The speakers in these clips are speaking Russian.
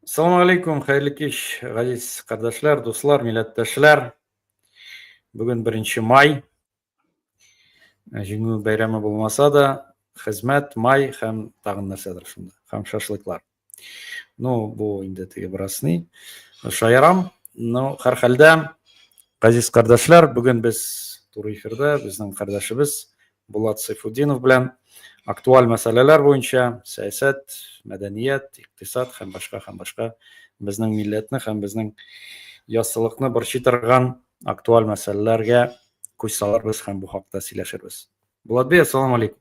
Assalomu alaykum, xayrli kech, aziz qardoshlar, do'stlar, millatdoshlar. Bugun 1 may. Җиңү бәйрәме булмаса да, хезмәт, май һәм тагын нәрсәдер шунда, һәм шашлыклар. Ну, бу инде теге беразны шаярам. Ну, һәр хәлдә, газиз кардәшләр, бүген без туры эфирдә безнең кардәшебез Булат Сайфутдинов белән актуаль мәсьәләләр буенча сәясәт, мәдәният, икътисад һәм башка безнең милләтне һәм безнең яссылыкны борчый торган актуаль мәсьәләләргә күз салырбыз һәм бу хакта сөйләшербез. Булат бей, ассаламу алейкум.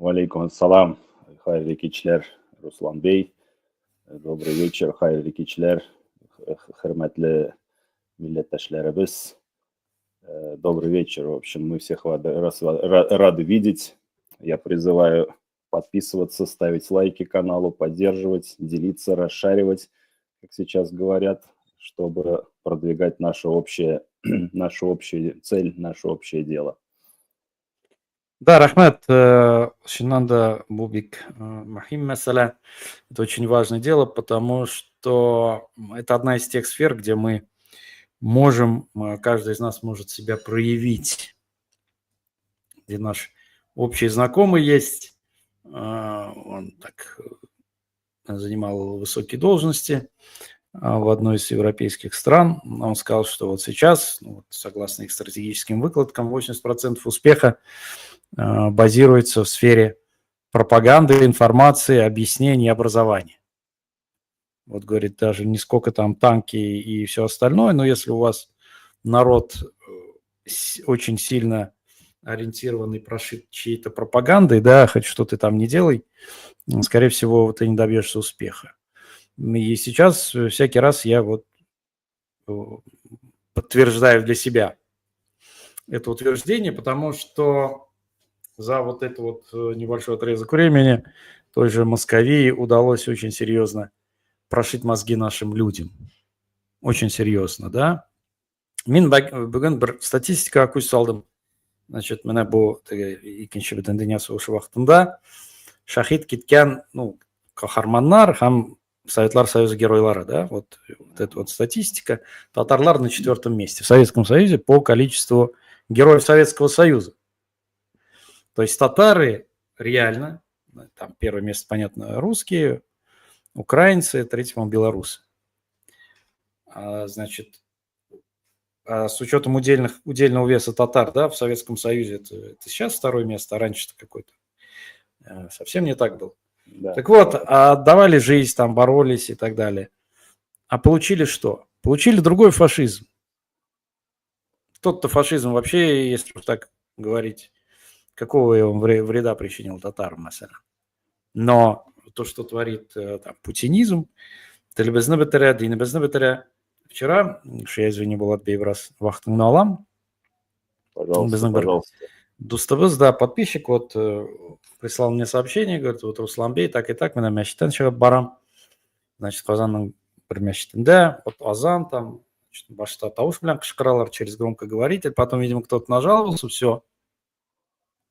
Алейкум ассалам, хайрлы кичләр, Руслан бей. Добрый вечер, хайрлы кичләр, хөрмәтле милләттәшләребез. Добрый вечер. В общем, мы всех рады видеть. Я призываю подписываться, ставить лайки каналу, поддерживать, делиться, расшаривать, как сейчас говорят, чтобы продвигать нашу общую цель, наше общее дело. Да, рахмет. Шуннан да бу бик мөһим мәсьәлә. Это очень важное дело, потому что это одна из тех сфер, где мы можем, каждый из нас может себя проявить, где наш общий знакомый есть, он так занимал высокие должности в одной из европейских стран. Он сказал, что вот сейчас, согласно их стратегическим выкладкам, 80% успеха базируется в сфере пропаганды, информации, объяснений, образования. Вот, говорит, даже не сколько там танки и все остальное, но если у вас народ очень сильно ориентированный, прошит чьей-то пропагандой, да, хоть что ты там не делай, скорее всего, ты не добьешься успеха. И сейчас всякий раз я вот подтверждаю для себя это утверждение, потому что за вот этот вот небольшой отрезок времени той же Московии удалось очень серьезно прошить мозги нашим людям. Очень серьезно, да. Мин бүгін бір статистика көз салдым. Значит, менә бу икенче бөтен дөнья сугышы вакытында шахид киткән, каһарманнар һәм Советлар Союза геройлары, да, вот эта вот статистика. Татарлар на 4-м месте в Советском Союзе по количеству героев Советского Союза. То есть татары реально, там первое место, понятно, русские, украинцы, третье, по-моему, белорусы. Значит, с учетом удельного веса татар, да, в Советском Союзе это сейчас второе место, а раньше-то какой-то совсем не так было. Да. Так вот, отдавали жизнь, там боролись и так далее. А получили что? Получили другой фашизм. Тот-то фашизм вообще, если так говорить, какого он вреда причинил татарам, наверное. Но то, что творит там, путинизм, телебезне бетере, динебезне бетере. Вчера, что я, извини, был отбей в раз вахтыңны алам. Пожалуйста. Дустабыз, да, подписчик вот прислал мне сообщение, говорит, вот Русланбей, так и так, мы на мәчеттен шығып барам. Значит, Казанның бір мәчетінде, вот азан там, башта тауыш белән кычкыралар через громкоговоритель, потом, видимо, кто-то нажаловался, все.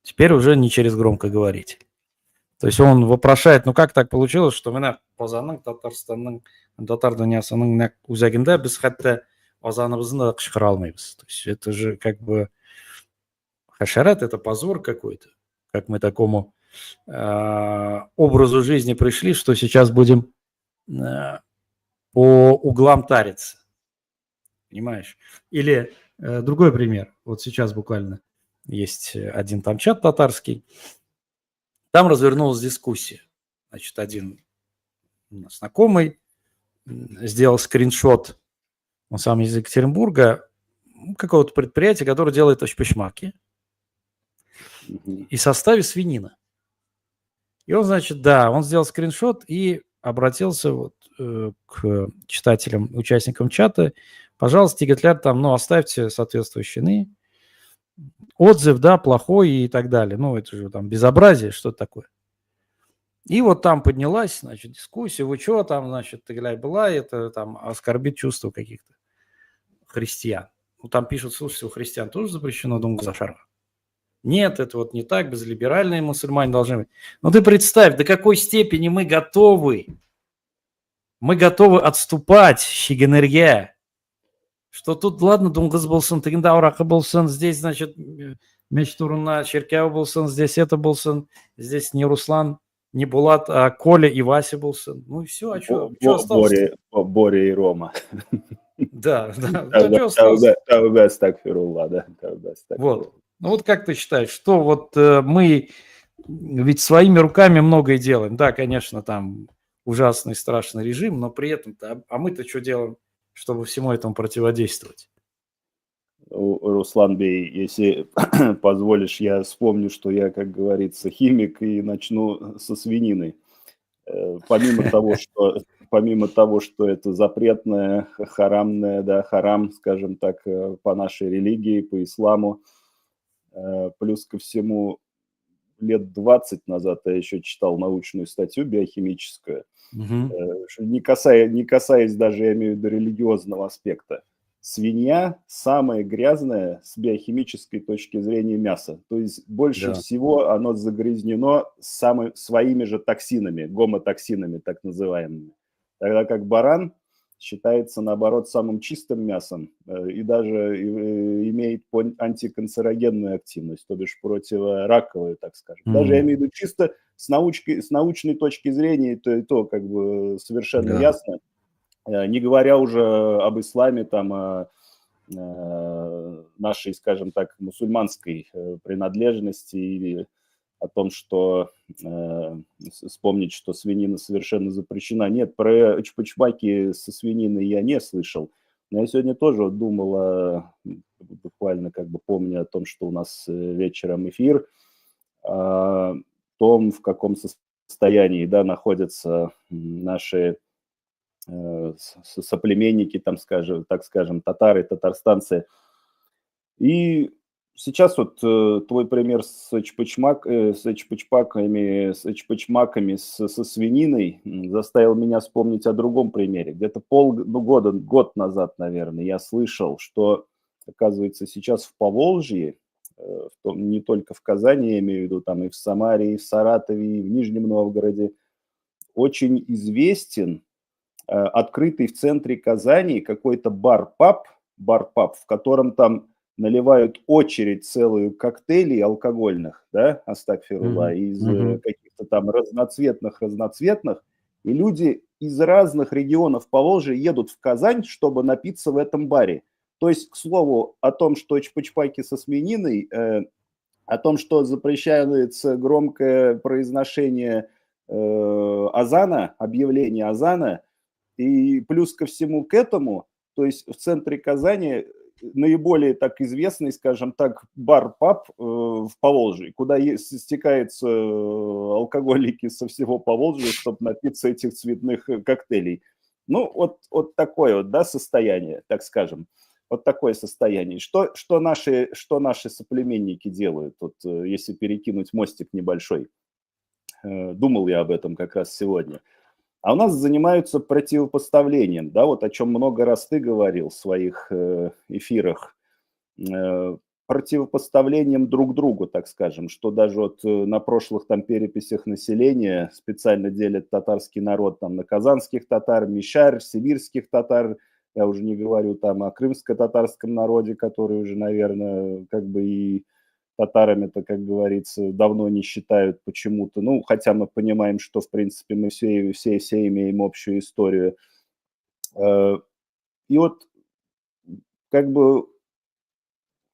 Теперь уже не через громкоговоритель. То есть он вопрошает, как так получилось, что менә Казанның, Татарстанның, татар дөньясының үзәгендә без хәтта азаныбызны да кычкыра алмыйбыз. То есть это же как бы хашарат, это позор какой-то. Как мы такому образу жизни пришли, что сейчас будем по углам тариться. Понимаешь? Или другой пример. Вот сейчас буквально есть один там чат татарский. Там развернулась дискуссия. Значит, один знакомый сделал скриншот, он сам из Екатеринбурга, какого-то предприятия, которое делает ощпешмаки и в составе свинина. И он, значит, да, он сделал скриншот и обратился вот к читателям, участникам чата. Пожалуйста, Тигетляр, там, оставьте соответствующие отзыв, да, плохой и так далее. Это же там безобразие, что такое. И вот там поднялась, значит, дискуссия. Вы что там, значит, Тыгляй была, это там оскорбит чувства каких-то христиан. Там пишут, слушайте, у христиан тоже запрещено думать за шарф. Нет, это вот не так, безлиберальные мусульмане должны быть. Ты представь, до какой степени мы готовы мы готовы отступать, Шигенерье. Что тут, ладно, Дунгыз болсын, тыгында Аурақы болсын, здесь, значит, меч турына Черкяу болсын, здесь это болсын, здесь не Руслан, не Булат, а Коля и Вася болсын. Ну и все, а что осталось? Боря и Рома. Да, а что осталось? Тавбе астагфирулла, да. Вот. Ну вот как ты считаешь, что вот мы ведь своими руками многое делаем. Да, конечно, там ужасный, страшный режим, но при этом-то, а мы-то что делаем, чтобы всему этому противодействовать? Руслан Бей, если позволишь, я вспомню, что я, как говорится, химик, и начну со свинины. Помимо того, что это запретное, харамное, да, харам, скажем так, по нашей религии, по исламу, плюс ко всему, лет 20 назад я еще читал научную статью биохимическую, не касаясь даже, я имею в виду, религиозного аспекта. Свинья самое грязное с биохимической точки зрения мясо. То есть больше всего оно загрязнено своими же токсинами, гомотоксинами так называемыми. Тогда как баран считается, наоборот, самым чистым мясом и даже имеет антиканцерогенную активность, то бишь противораковую, так скажем. Даже, я имею в виду, чисто с научной точки зрения, то как бы совершенно ясно. Не говоря уже об исламе, там, нашей, скажем так, мусульманской принадлежности или о том, что вспомнить, что свинина совершенно запрещена. Нет, про чпачмаки со свининой я не слышал. Но я сегодня тоже вот думал, буквально как бы помня о том, что у нас вечером эфир, о том, в каком состоянии, да, находятся наши соплеменники, там, так скажем, татары, татарстанцы. И сейчас вот твой пример с чпачмаками, со свининой заставил меня вспомнить о другом примере. Где-то год назад, наверное, я слышал, что, оказывается, сейчас в Поволжье, не только в Казани, я имею в виду, там и в Самаре, и в Саратове, и в Нижнем Новгороде, очень известен открытый в центре Казани какой-то бар-паб, в котором там наливают очередь целую коктейлей алкогольных, да, астагфирулла, из каких-то там разноцветных, и люди из разных регионов Поволжья едут в Казань, чтобы напиться в этом баре. То есть, к слову, о том, что чпачпаки со свининой, о том, что запрещается громкое произношение азана, объявление азана, и плюс ко всему к этому, то есть в центре Казани наиболее так известный, скажем так, бар-паб в Поволжье, куда стекаются алкоголики со всего Поволжья, чтобы напиться этих цветных коктейлей. Ну, вот такое вот, да, состояние, так скажем. Вот такое состояние. Что наши соплеменники делают, вот, если перекинуть мостик небольшой? Думал я об этом как раз сегодня. А у нас занимаются противопоставлением, да, вот о чем много раз ты говорил в своих эфирах, противопоставлением друг другу, так скажем, что даже вот на прошлых там переписях населения специально делят татарский народ там на казанских татар, мишар, сибирских татар, я уже не говорю там о крымско-татарском народе, который уже, наверное, как бы и татарами-то, как говорится, давно не считают почему-то. Ну, хотя мы понимаем, что, в принципе, мы все имеем общую историю. И вот как бы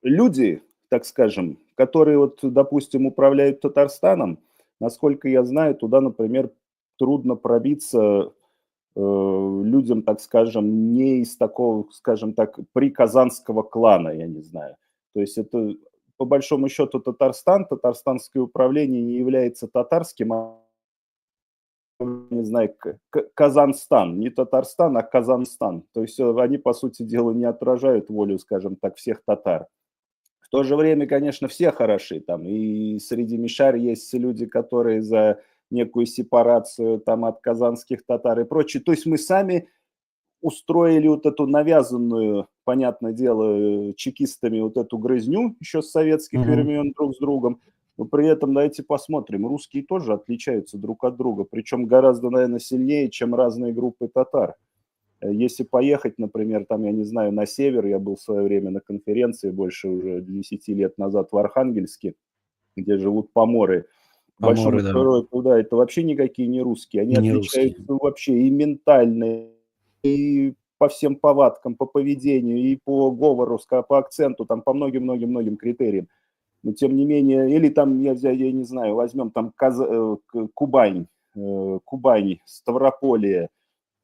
люди, так скажем, которые вот, допустим, управляют Татарстаном, насколько я знаю, туда, например, трудно пробиться людям, так скажем, не из такого, скажем так, приказанского клана, я не знаю. То есть это, по большому счету, татарстанское управление не является татарским, а, не знаю, Казанстан, не Татарстан, а Казанстан. То есть они, по сути дела, не отражают волю, скажем так, всех татар. В то же время, конечно, все хороши там, и среди мишар есть люди, которые за некую сепарацию там от казанских татар и прочее. То есть мы сами устроили вот эту навязанную, понятное дело, чекистами вот эту грызню еще с советских времен друг с другом. Но при этом давайте посмотрим, русские тоже отличаются друг от друга, причем гораздо, наверное, сильнее, чем разные группы татар. Если поехать, например, там, я не знаю, на север, я был в свое время на конференции больше уже 10 лет назад в Архангельске, где живут поморы. По большому Поморы, да, счету, туда это вообще никакие не русские. Они не русские. отличаются вообще и ментально, и по всем повадкам, по поведению, и по говору, по акценту, там по многим-многим-многим критериям. Но тем не менее, или там, я не знаю, возьмем там Кубань, Кубань, Ставрополье,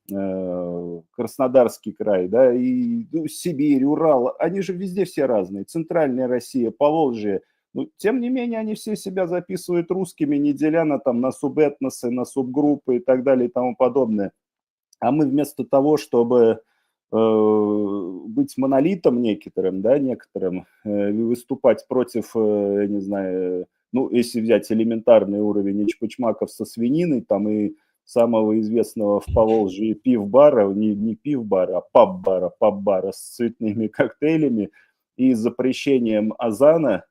Краснодарский край, да, и Сибирь, Урал, они же везде все разные, Центральная Россия, Поволжье, но тем не менее они все себя записывают русскими, не деля на субэтносы, на субгруппы и так далее и тому подобное. А мы вместо того, чтобы быть монолитом некоторым, да, выступать против, я не знаю, ну, если взять элементарный уровень эчпочмаков со свининой, там и самого известного в Поволжье пив-бара, не пив-бара, а паб-бара с цветными коктейлями и запрещением азана,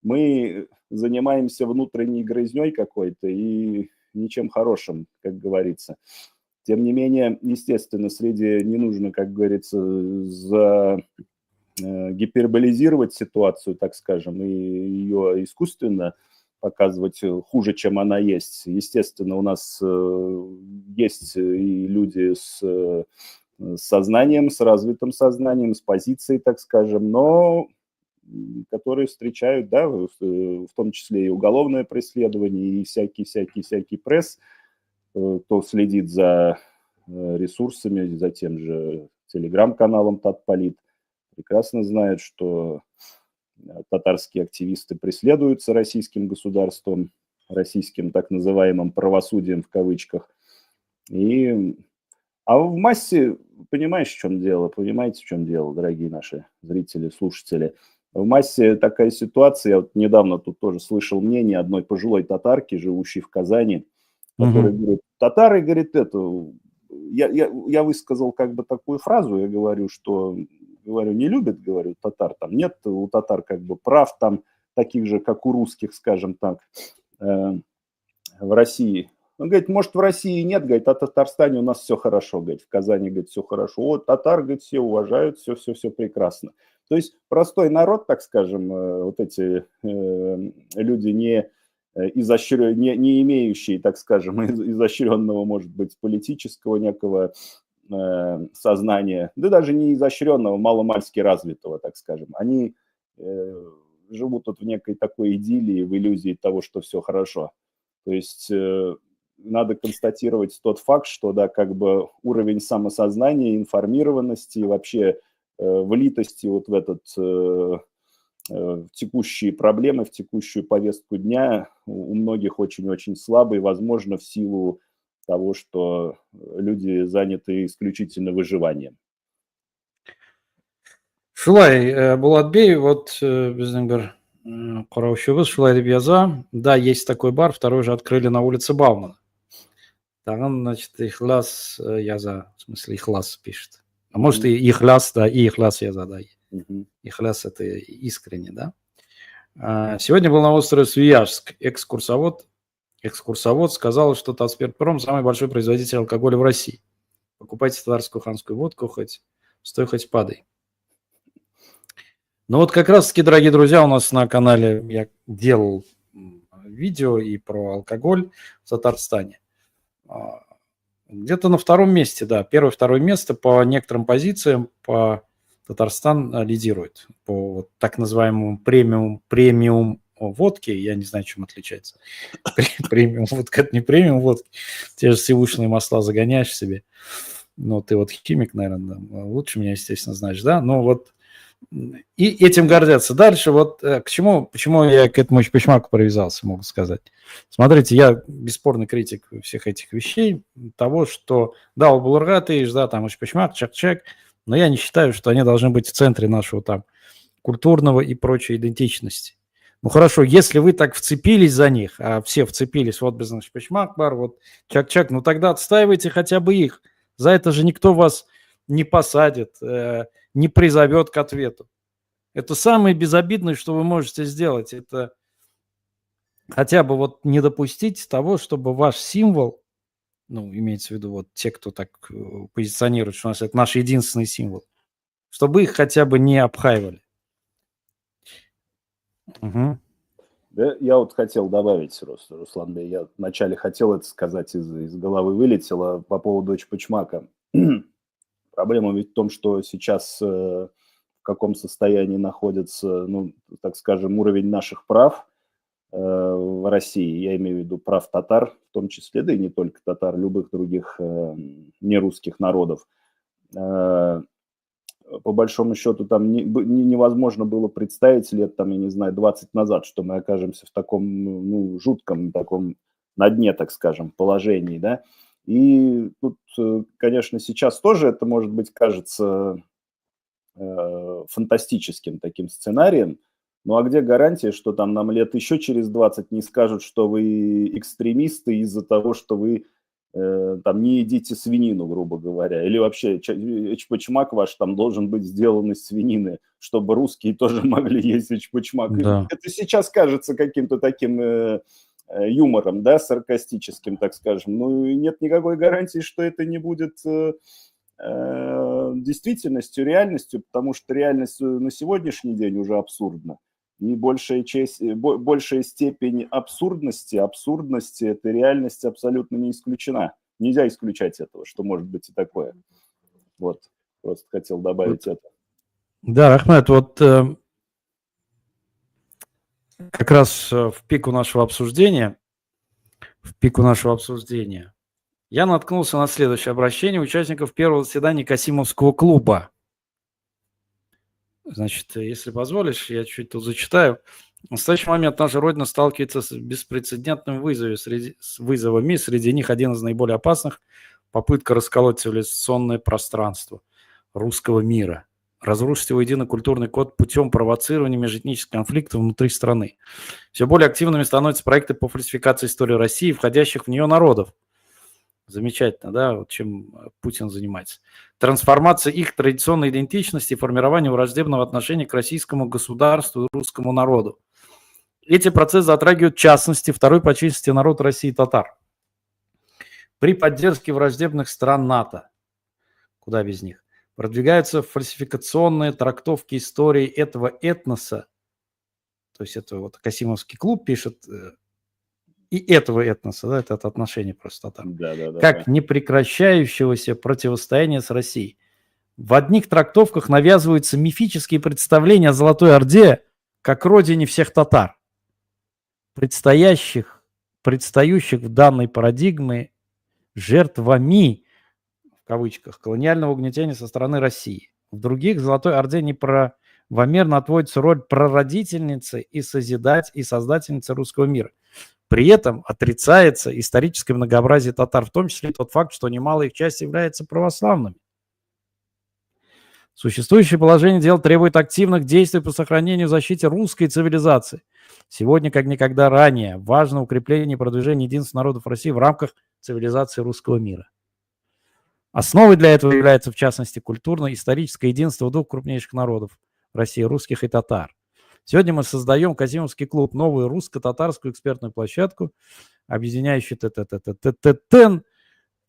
мы занимаемся внутренней грызней какой-то и ничем хорошим, как говорится. Тем не менее, естественно, среди не нужно, как говорится, гиперболизировать ситуацию, так скажем, и ее искусственно показывать хуже, чем она есть. Естественно, у нас есть и люди с сознанием, с развитым сознанием, с позицией, так скажем, но которые встречают, да, в том числе и уголовное преследование, и всякий пресс, кто следит за ресурсами, за тем же телеграм-каналом Татполит, прекрасно знает, что татарские активисты преследуются российским государством, российским так называемым правосудием в кавычках. А в массе, понимаете, в чем дело, дорогие наши зрители, слушатели? В массе такая ситуация, я вот недавно тут тоже слышал мнение одной пожилой татарки, живущей в Казани, которая говорит, татары, говорит, я высказал как бы такую фразу, я говорю, что, не любят, говорю, татар, там нет у татар как бы прав там таких же, как у русских, скажем так, в России. Он говорит, может, в России нет, говорит, а в Татарстане у нас все хорошо, говорит, в Казани, говорит, все хорошо. Вот татар, говорит, все уважают, все прекрасно. То есть простой народ, так скажем, вот эти люди не имеющие, так скажем, изощренного, может быть, политического некого сознания, да даже не изощренного, маломальски развитого, так скажем, они живут вот в некой такой идиллии, в иллюзии того, что все хорошо. То есть надо констатировать тот факт, что, да, как бы уровень самосознания, информированности, вообще влитости вот в этот в текущие проблемы, в текущую повестку дня у многих очень-очень слабый, возможно, в силу того, что люди заняты исключительно выживанием. Шулай Булатбей, вот біздің бір қараушыбыз Шулай деп яза. Да, есть такой бар, второй же открыли на улице Баумана. Там, значит, Ихлас яза, в смысле Ихлас пишет. А может и Ихляс, да, и Ихляс яза, да. Ихляс это искренне, да. Сегодня был на острове Свияжск. Экскурсовод сказал, что Татспиртпром самый большой производитель алкоголя в России. Покупайте татарскую ханскую водку, хоть стой, хоть падай. Ну вот как раз-таки, дорогие друзья, у нас на канале я делал видео и про алкоголь в Татарстане. Где-то на втором месте, да, первое-второе место по некоторым позициям по Татарстан лидирует. По вот так называемому премиум водке, я не знаю, чем отличается. Премиум водка, это не премиум водки. Те же сивушные масла загоняешь себе. Ну, ты вот химик, наверное, лучше меня, естественно, знаешь, да? Но вот и этим гордятся. Дальше вот почему я к этому эчпочмаку привязался, могу сказать. Смотрите, я бесспорный критик всех этих вещей, того, что да, у Булырга ты, да, там эчпочмак, чак-чак, но я не считаю, что они должны быть в центре нашего там культурного и прочей идентичности. Ну хорошо, если вы так вцепились за них, а все вцепились, вот без эчпочмак бар, вот чак-чак, ну тогда отстаивайте хотя бы их. За это же никто вас не посадит, не призовет к ответу. Это самое безобидное, что вы можете сделать. Это хотя бы вот не допустить того, чтобы ваш символ, ну, имеется в виду вот те, кто так позиционирует, что у нас это наш единственный символ, чтобы их хотя бы не обхаивали. Угу. Да, я вот хотел добавить, Руслан, я вначале хотел это сказать, из головы вылетело по поводу Эчпочмака. Проблема ведь в том, что сейчас в каком состоянии находится, ну, так скажем, уровень наших прав в России, я имею в виду прав татар, в том числе, да и не только татар, любых других нерусских народов. По большому счету, там невозможно было представить лет, там, я не знаю, 20 назад, что мы окажемся в таком, ну, жутком, таком на дне, так скажем, положении, да. И тут, конечно, сейчас тоже это, может быть, кажется фантастическим таким сценарием, ну а где гарантия, что там нам лет еще через 20 не скажут, что вы экстремисты из-за того, что вы там не едите свинину, грубо говоря, или вообще эчпочмак ваш там должен быть сделан из свинины, чтобы русские тоже могли есть эчпочмак. Да. Это сейчас кажется каким-то таким юмором, да, саркастическим, так скажем. Ну, нет никакой гарантии, что это не будет действительностью, реальностью, потому что реальность на сегодняшний день уже абсурдна. И большая степень абсурдности этой реальности абсолютно не исключена. Нельзя исключать этого, что может быть и такое. Вот, просто хотел добавить это. Да, Ахмед, вот как раз в пику нашего обсуждения, я наткнулся на следующее обращение участников первого заседания Касимовского клуба. Значит, если позволишь, я чуть тут зачитаю. В настоящий момент наша Родина сталкивается с беспрецедентными вызовами. Среди них один из наиболее опасных – попытка расколоть цивилизационное пространство русского мира, разрушить его единый культурный код путем провоцирования межэтнических конфликтов внутри страны. Все более активными становятся проекты по фальсификации истории России, входящих в нее народов. Замечательно, да, вот чем Путин занимается. Трансформация их традиционной идентичности и формирование враждебного отношения к российскому государству и русскому народу. Эти процессы затрагивают, в частности, второй по численности народ России татар. При поддержке враждебных стран НАТО, куда без них, продвигаются фальсификационные трактовки истории этого этноса, то есть это вот Касимовский клуб пишет, и этого этноса, да, это отношение просто татар, как непрекращающегося противостояния с Россией. В одних трактовках навязываются мифические представления о Золотой Орде как родине всех татар, предстающих в данной парадигме жертвами, в кавычках, колониального угнетения со стороны России. В других Золотой Орде неправомерно отводится роль прародительницы и создательницы русского мира. При этом отрицается историческое многообразие татар, в том числе тот факт, что немалая их часть является православными. Существующее положение дел требует активных действий по сохранению и защите русской цивилизации. Сегодня, как никогда ранее, важно укрепление и продвижение единства народов России в рамках цивилизации русского мира. Основой для этого является, в частности, культурно-историческое единство двух крупнейших народов России, русских и татар. Сегодня мы создаем Касимовский клуб, новую русско-татарскую экспертную площадку, объединяющую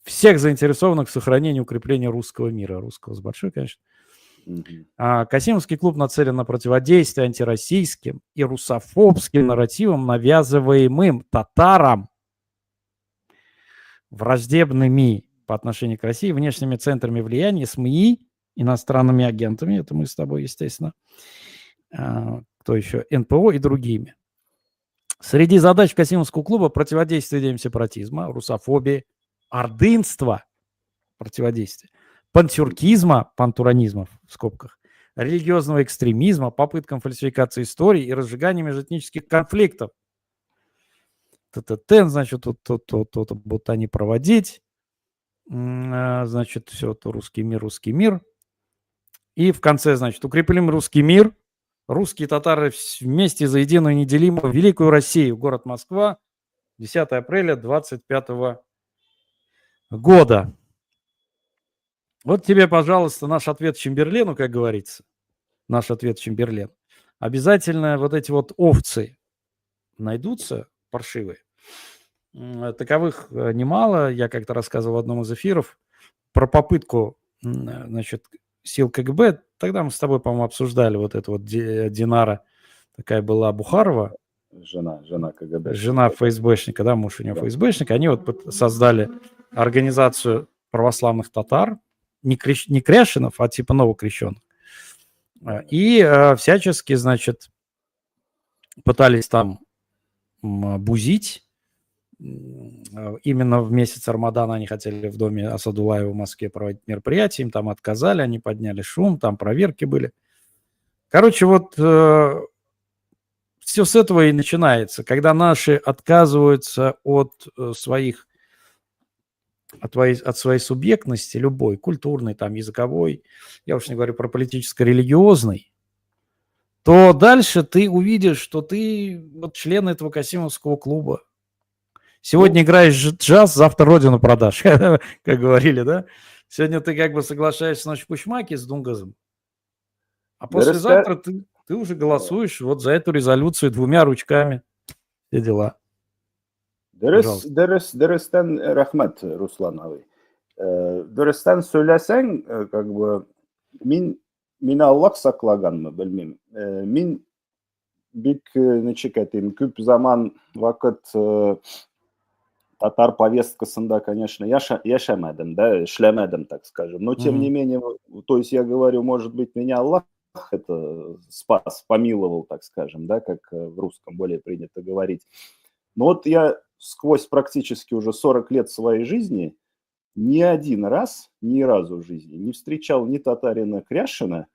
всех заинтересованных в сохранении и укреплении русского мира. Русского с большой, конечно. Касимовский клуб нацелен на противодействие антироссийским и русофобским нарративам, навязываемым татарам враждебными по отношению к России внешними центрами влияния, СМИ, иностранными агентами, это мы с тобой, естественно, кто еще, НПО и другими. Среди задач Касимовского клуба противодействие идеям сепаратизма, русофобии, ордынства, противодействие, пантюркизма, пантуранизма в скобках, религиозного экстремизма, попыткам фальсификации истории и разжигания межэтнических конфликтов. Значит, тут будут они проводить. Значит, все, то русский мир. И в конце, значит, укрепим русский мир. Русские татары вместе за единую неделимую великую Россию. Город Москва, 10 апреля 2025 года. Вот тебе, пожалуйста, наш ответ Чемберлену, как говорится. Наш ответ Чемберлен. Обязательно вот эти вот овцы найдутся, паршивые. Таковых немало. Я как-то рассказывал в одном из эфиров про попытку, значит, сил КГБ. Тогда мы с тобой, по-моему, обсуждали вот эту вот Динара, такая была Бухарова. Жена КГБ. Жена ФСБшника, да, муж у нее ФСБшник. Они вот создали организацию православных татар, не кряшинов, а типа новокрещенных. И всячески, значит, пытались там бузить. Именно в месяц Рамадана они хотели в доме Асадуллаева в Москве проводить мероприятие, им там отказали, они подняли шум, там проверки были. Короче, вот все с этого и начинается, когда наши отказываются от своей субъектности, любой, культурной, там, языковой, я уж не говорю про политическо-религиозной, то дальше ты увидишь, что ты вот член этого Касимовского клуба. Сегодня играешь джаз, завтра родину продашь, как говорили, да? Сегодня ты как бы соглашаешься на Чпушмаки с Дунгазом, а послезавтра ты уже голосуешь вот за эту резолюцию 2 ручками. Все дела. Dürüstten rahmet Ruslan abi. Dürüstten söylesen как бы meni Allah saklagan mı bilmem. Min büyük нечек этим küp zaman vakit татар повесткасында, конечно, яшамадым, да, шлямадым, так скажем. Но тем не менее, то есть я говорю, может быть, меня Аллах это спас, помиловал, так скажем, да, как в русском более принято говорить. Но вот я сквозь практически уже 40 лет своей жизни ни один раз, ни разу в жизни не встречал ни татарина Кряшина,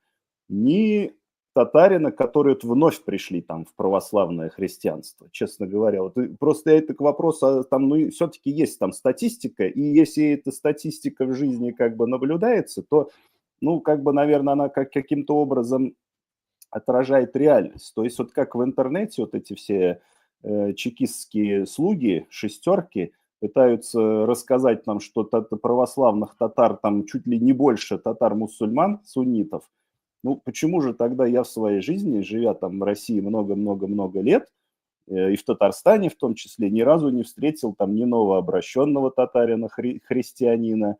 ни татарина, которые вот вновь пришли там в православное христианство, честно говоря. Вот просто это к вопросу, там, ну, все-таки есть там статистика, и если эта статистика в жизни как бы наблюдается, то, ну, как бы, наверное, она каким-то образом отражает реальность. То есть вот как в интернете вот эти все чекистские слуги, шестерки, пытаются рассказать нам, что православных татар там чуть ли не больше татар-мусульман, суннитов. Ну, почему же тогда я в своей жизни, живя там в России много-много-много лет, и в Татарстане в том числе, ни разу не встретил там ни новообращенного татарина, христианина,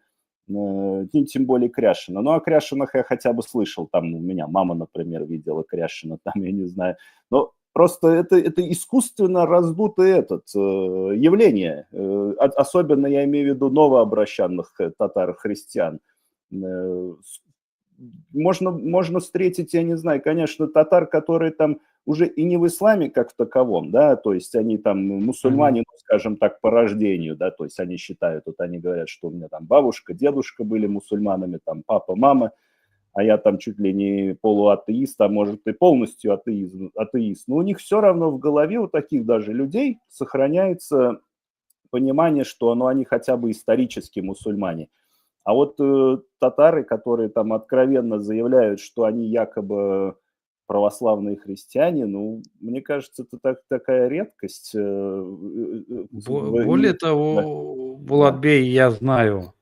тем более Кряшина. Ну, о Кряшинах я хотя бы слышал, там у меня мама, например, видела Кряшина, там, я не знаю. Но просто это искусственно раздутое явление, особенно я имею в виду новообращенных татар-христиан. Можно встретить, я не знаю, конечно, татар, которые там уже и не в исламе как в таковом, да, то есть они там мусульмане, ну, скажем так, по рождению, да, то есть они считают, вот они говорят, что у меня там бабушка, дедушка были мусульманами, там папа, мама, а я там чуть ли не полуатеист, а может и полностью атеист. Но у них все равно в голове у таких даже людей сохраняется понимание, что они хотя бы исторически мусульмане. А вот татары, которые там откровенно заявляют, что они якобы православные христиане, ну, мне кажется, это такая редкость. Более того, Булатбей, я знаю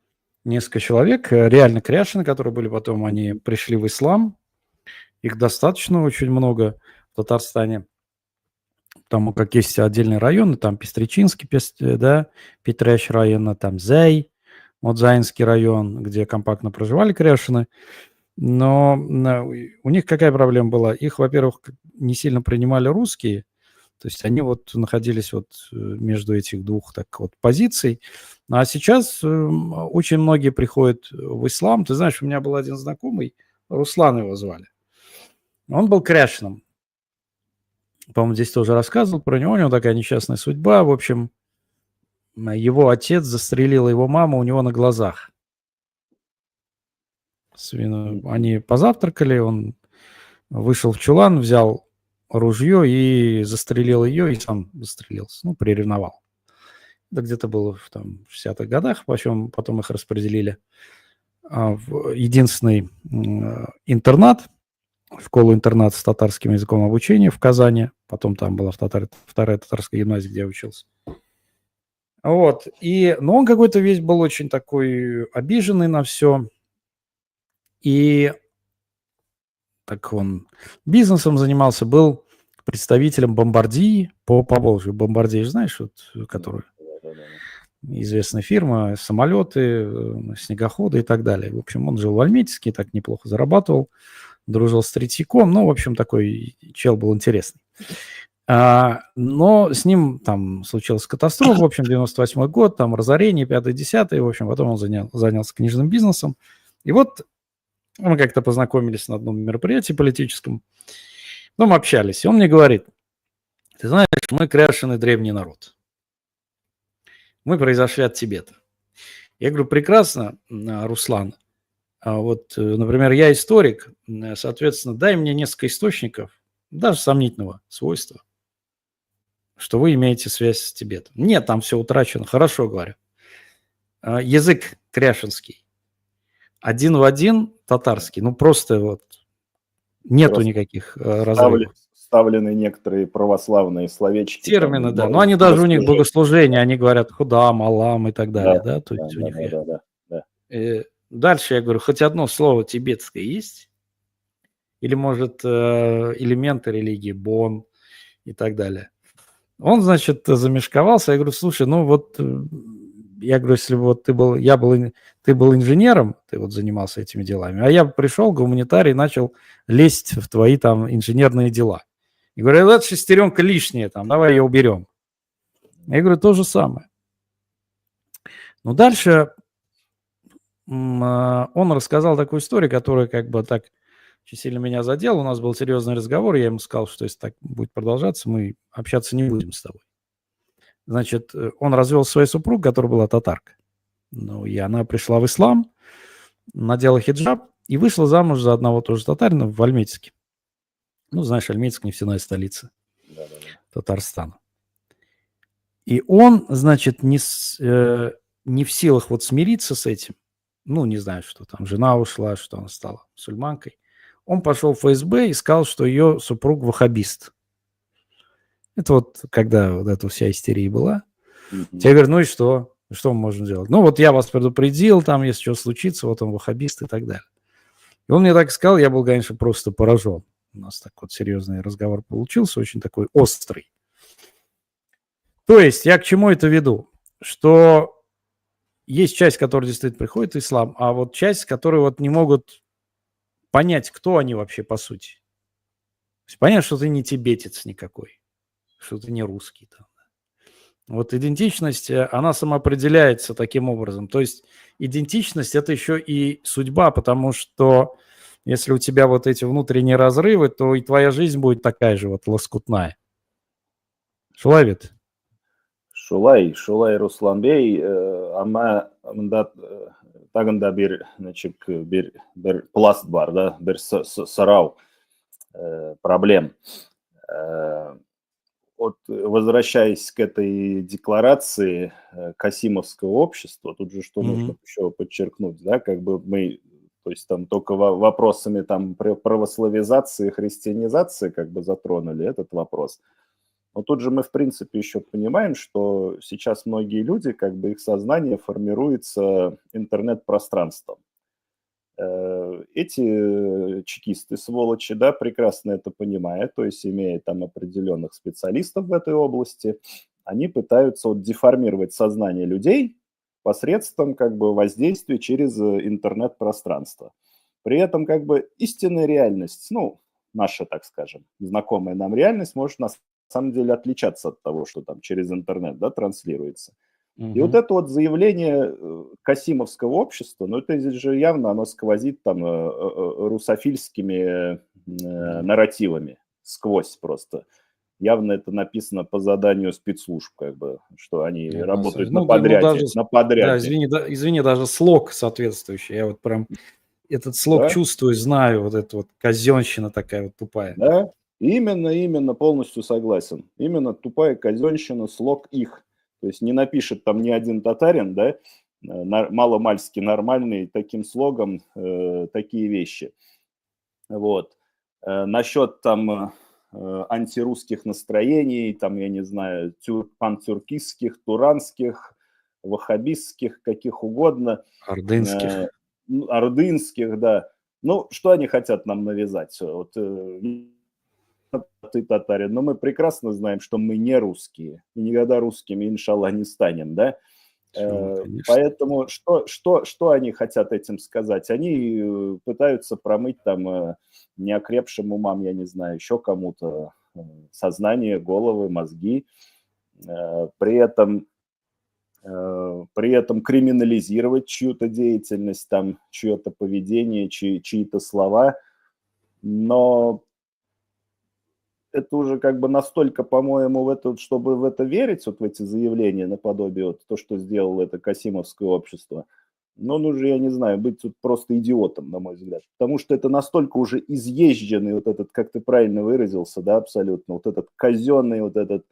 несколько человек, реально кряшины, которые были потом, они пришли в ислам. Их достаточно очень много в Татарстане. Там как есть отдельные районы, там Пестричинский, да, Петрящ район, там Зай, Модзаинский район, где компактно проживали кряшины. Но у них какая проблема была? Их, во-первых, не сильно принимали русские, то есть они вот находились вот между этих двух так вот позиций. А сейчас очень многие приходят в ислам. Ты знаешь, у меня был один знакомый, Руслан его звали. Он был кряшином. По-моему, здесь тоже рассказывал про него. У него такая несчастная судьба. В общем, его отец застрелил его маму у него на глазах. Они позавтракали, он вышел в чулан, взял ружье и застрелил ее, и сам застрелился. Ну, приревновал. Это где-то было в 60-х годах, потом их распределили в единственный интернат, школу-интернат с татарским языком обучения в Казани. Потом там была вторая татарская гимназия, где я учился. Вот. Но он какой-то весь был очень такой обиженный на все. И так он бизнесом занимался, был представителем Бомбардии по Поволжью. Бомбардии, знаешь, вот, который известная фирма, самолеты, снегоходы и так далее. В общем, он жил в Альметьевске, так неплохо зарабатывал, дружил с Третьяком. Ну, в общем, такой чел был интересный. Но с ним там случилась катастрофа, в общем, 98 год, там разорение, 5-10, в общем, потом он занялся книжным бизнесом. И вот мы как-то познакомились на одном мероприятии политическом, потом общались, и он мне говорит: ты знаешь, мы кряшеный древний народ, мы произошли от Тибета. Я говорю: прекрасно, Руслан, вот, например, я историк, соответственно, дай мне несколько источников, даже сомнительного свойства, что вы имеете связь с Тибетом. Нет, там все утрачено. Хорошо, говорю. Язык кряшенский. Один в один татарский. Ну, просто вот нету Просто никаких разрывов. Вставлены некоторые православные словечки. Термины, да. Но они даже у них богослужения, они говорят худам, алам и так далее. Да, то есть у них... Дальше я говорю: хоть одно слово тибетское есть? Или, может, элементы религии, бон и так далее. Он, значит, замешковался. Я говорю: слушай, ну вот, я говорю, если бы вот ты был инженером, ты вот занимался этими делами, а я пришел, гуманитарий, начал лезть в твои там инженерные дела. И говорю: это шестеренка лишняя, там, давай ее уберем. Я говорю: то же самое. Но дальше он рассказал такую историю, которая как бы так очень сильно меня задела. У нас был серьезный разговор, я ему сказал, что если так будет продолжаться, мы общаться не будем с тобой. Значит, он развел свою супругу, которая была татарка. Ну, и она пришла в ислам, надела хиджаб и вышла замуж за одного тоже татарина в Альметьевске. Ну, знаешь, Альметьевск — нефтяная столица Татарстана. И он, значит, не в силах вот смириться с этим. Ну, не знаю, что там жена ушла, что она стала мусульманкой. Он пошел в ФСБ и сказал, что ее супруг ваххабист. Это вот когда вот эта вся истерия была. Я говорю: ну и что? Что мы можем делать? Ну вот я вас предупредил, там, если что случится, вот он ваххабист и так далее. И он мне так сказал, я был, конечно, просто поражен. У нас так вот серьезный разговор получился, очень такой острый. То есть я к чему это веду? Что есть часть, которая действительно приходит в ислам, а вот часть, которые вот не могут понять, кто они вообще по сути. То есть понятно, что ты не тибетец никакой, что ты не русский там. Вот идентичность, она самоопределяется таким образом. То есть идентичность – это еще и судьба, потому что если у тебя вот эти внутренние разрывы, то и твоя жизнь будет такая же вот лоскутная. Шулай бит. Шулай Руслан Бey, ama tagın da bir plast var da, bir sarau проблем. Вот, возвращаясь к этой декларации Касимовского общества, тут же что нужно еще подчеркнуть, да, как бы мы, то есть там только вопросами там православизации, христианизации как бы затронули этот вопрос. Но тут же мы, в принципе, еще понимаем, что сейчас многие люди, как бы их сознание формируется интернет-пространством. Эти чекисты, сволочи, да, прекрасно это понимая, то есть имея там определенных специалистов в этой области, они пытаются вот деформировать сознание людей посредством как бы воздействия через интернет-пространство. При этом как бы истинная реальность, ну, наша, так скажем, знакомая нам реальность может на самом деле отличаться от того, что там через интернет, да, транслируется. И вот это вот заявление Касимовского общества, ну это здесь же явно оно сквозит там русофильскими нарративами сквозь просто. Явно это написано по заданию спецслужб, как бы, что они работают на подряде. Да, извини, даже слог соответствующий. Я вот прям этот слог чувствую, знаю, вот эта вот казенщина такая вот тупая. Да, именно, полностью согласен. Именно тупая казенщина, слог их. То есть не напишет там ни один татарин, да, маломальски нормальный таким слогом такие вещи. Вот. Насчет там антирусских настроений, там, я не знаю, пантюркистских, туранских, ваххабистских, каких угодно. Ордынских, да. Ну, что они хотят нам навязать? Вот, ты татарин, но мы прекрасно знаем, что мы не русские. И никогда русскими, иншаллах, не станем, да? Поэтому что они хотят этим сказать? Они пытаются промыть там неокрепшим умам, я не знаю, еще кому-то сознание, головы, мозги. При этом криминализировать чью-то деятельность, там, чье-то поведение, чьи-то слова. Но это уже как бы настолько, по-моему, чтобы в это верить, вот в эти заявления наподобие вот то, что сделало это Касимовское общество, но нужно, я не знаю, быть тут просто идиотом, на мой взгляд. Потому что это настолько уже изъезженный вот этот, как ты правильно выразился, да, абсолютно, вот этот казенный, вот этот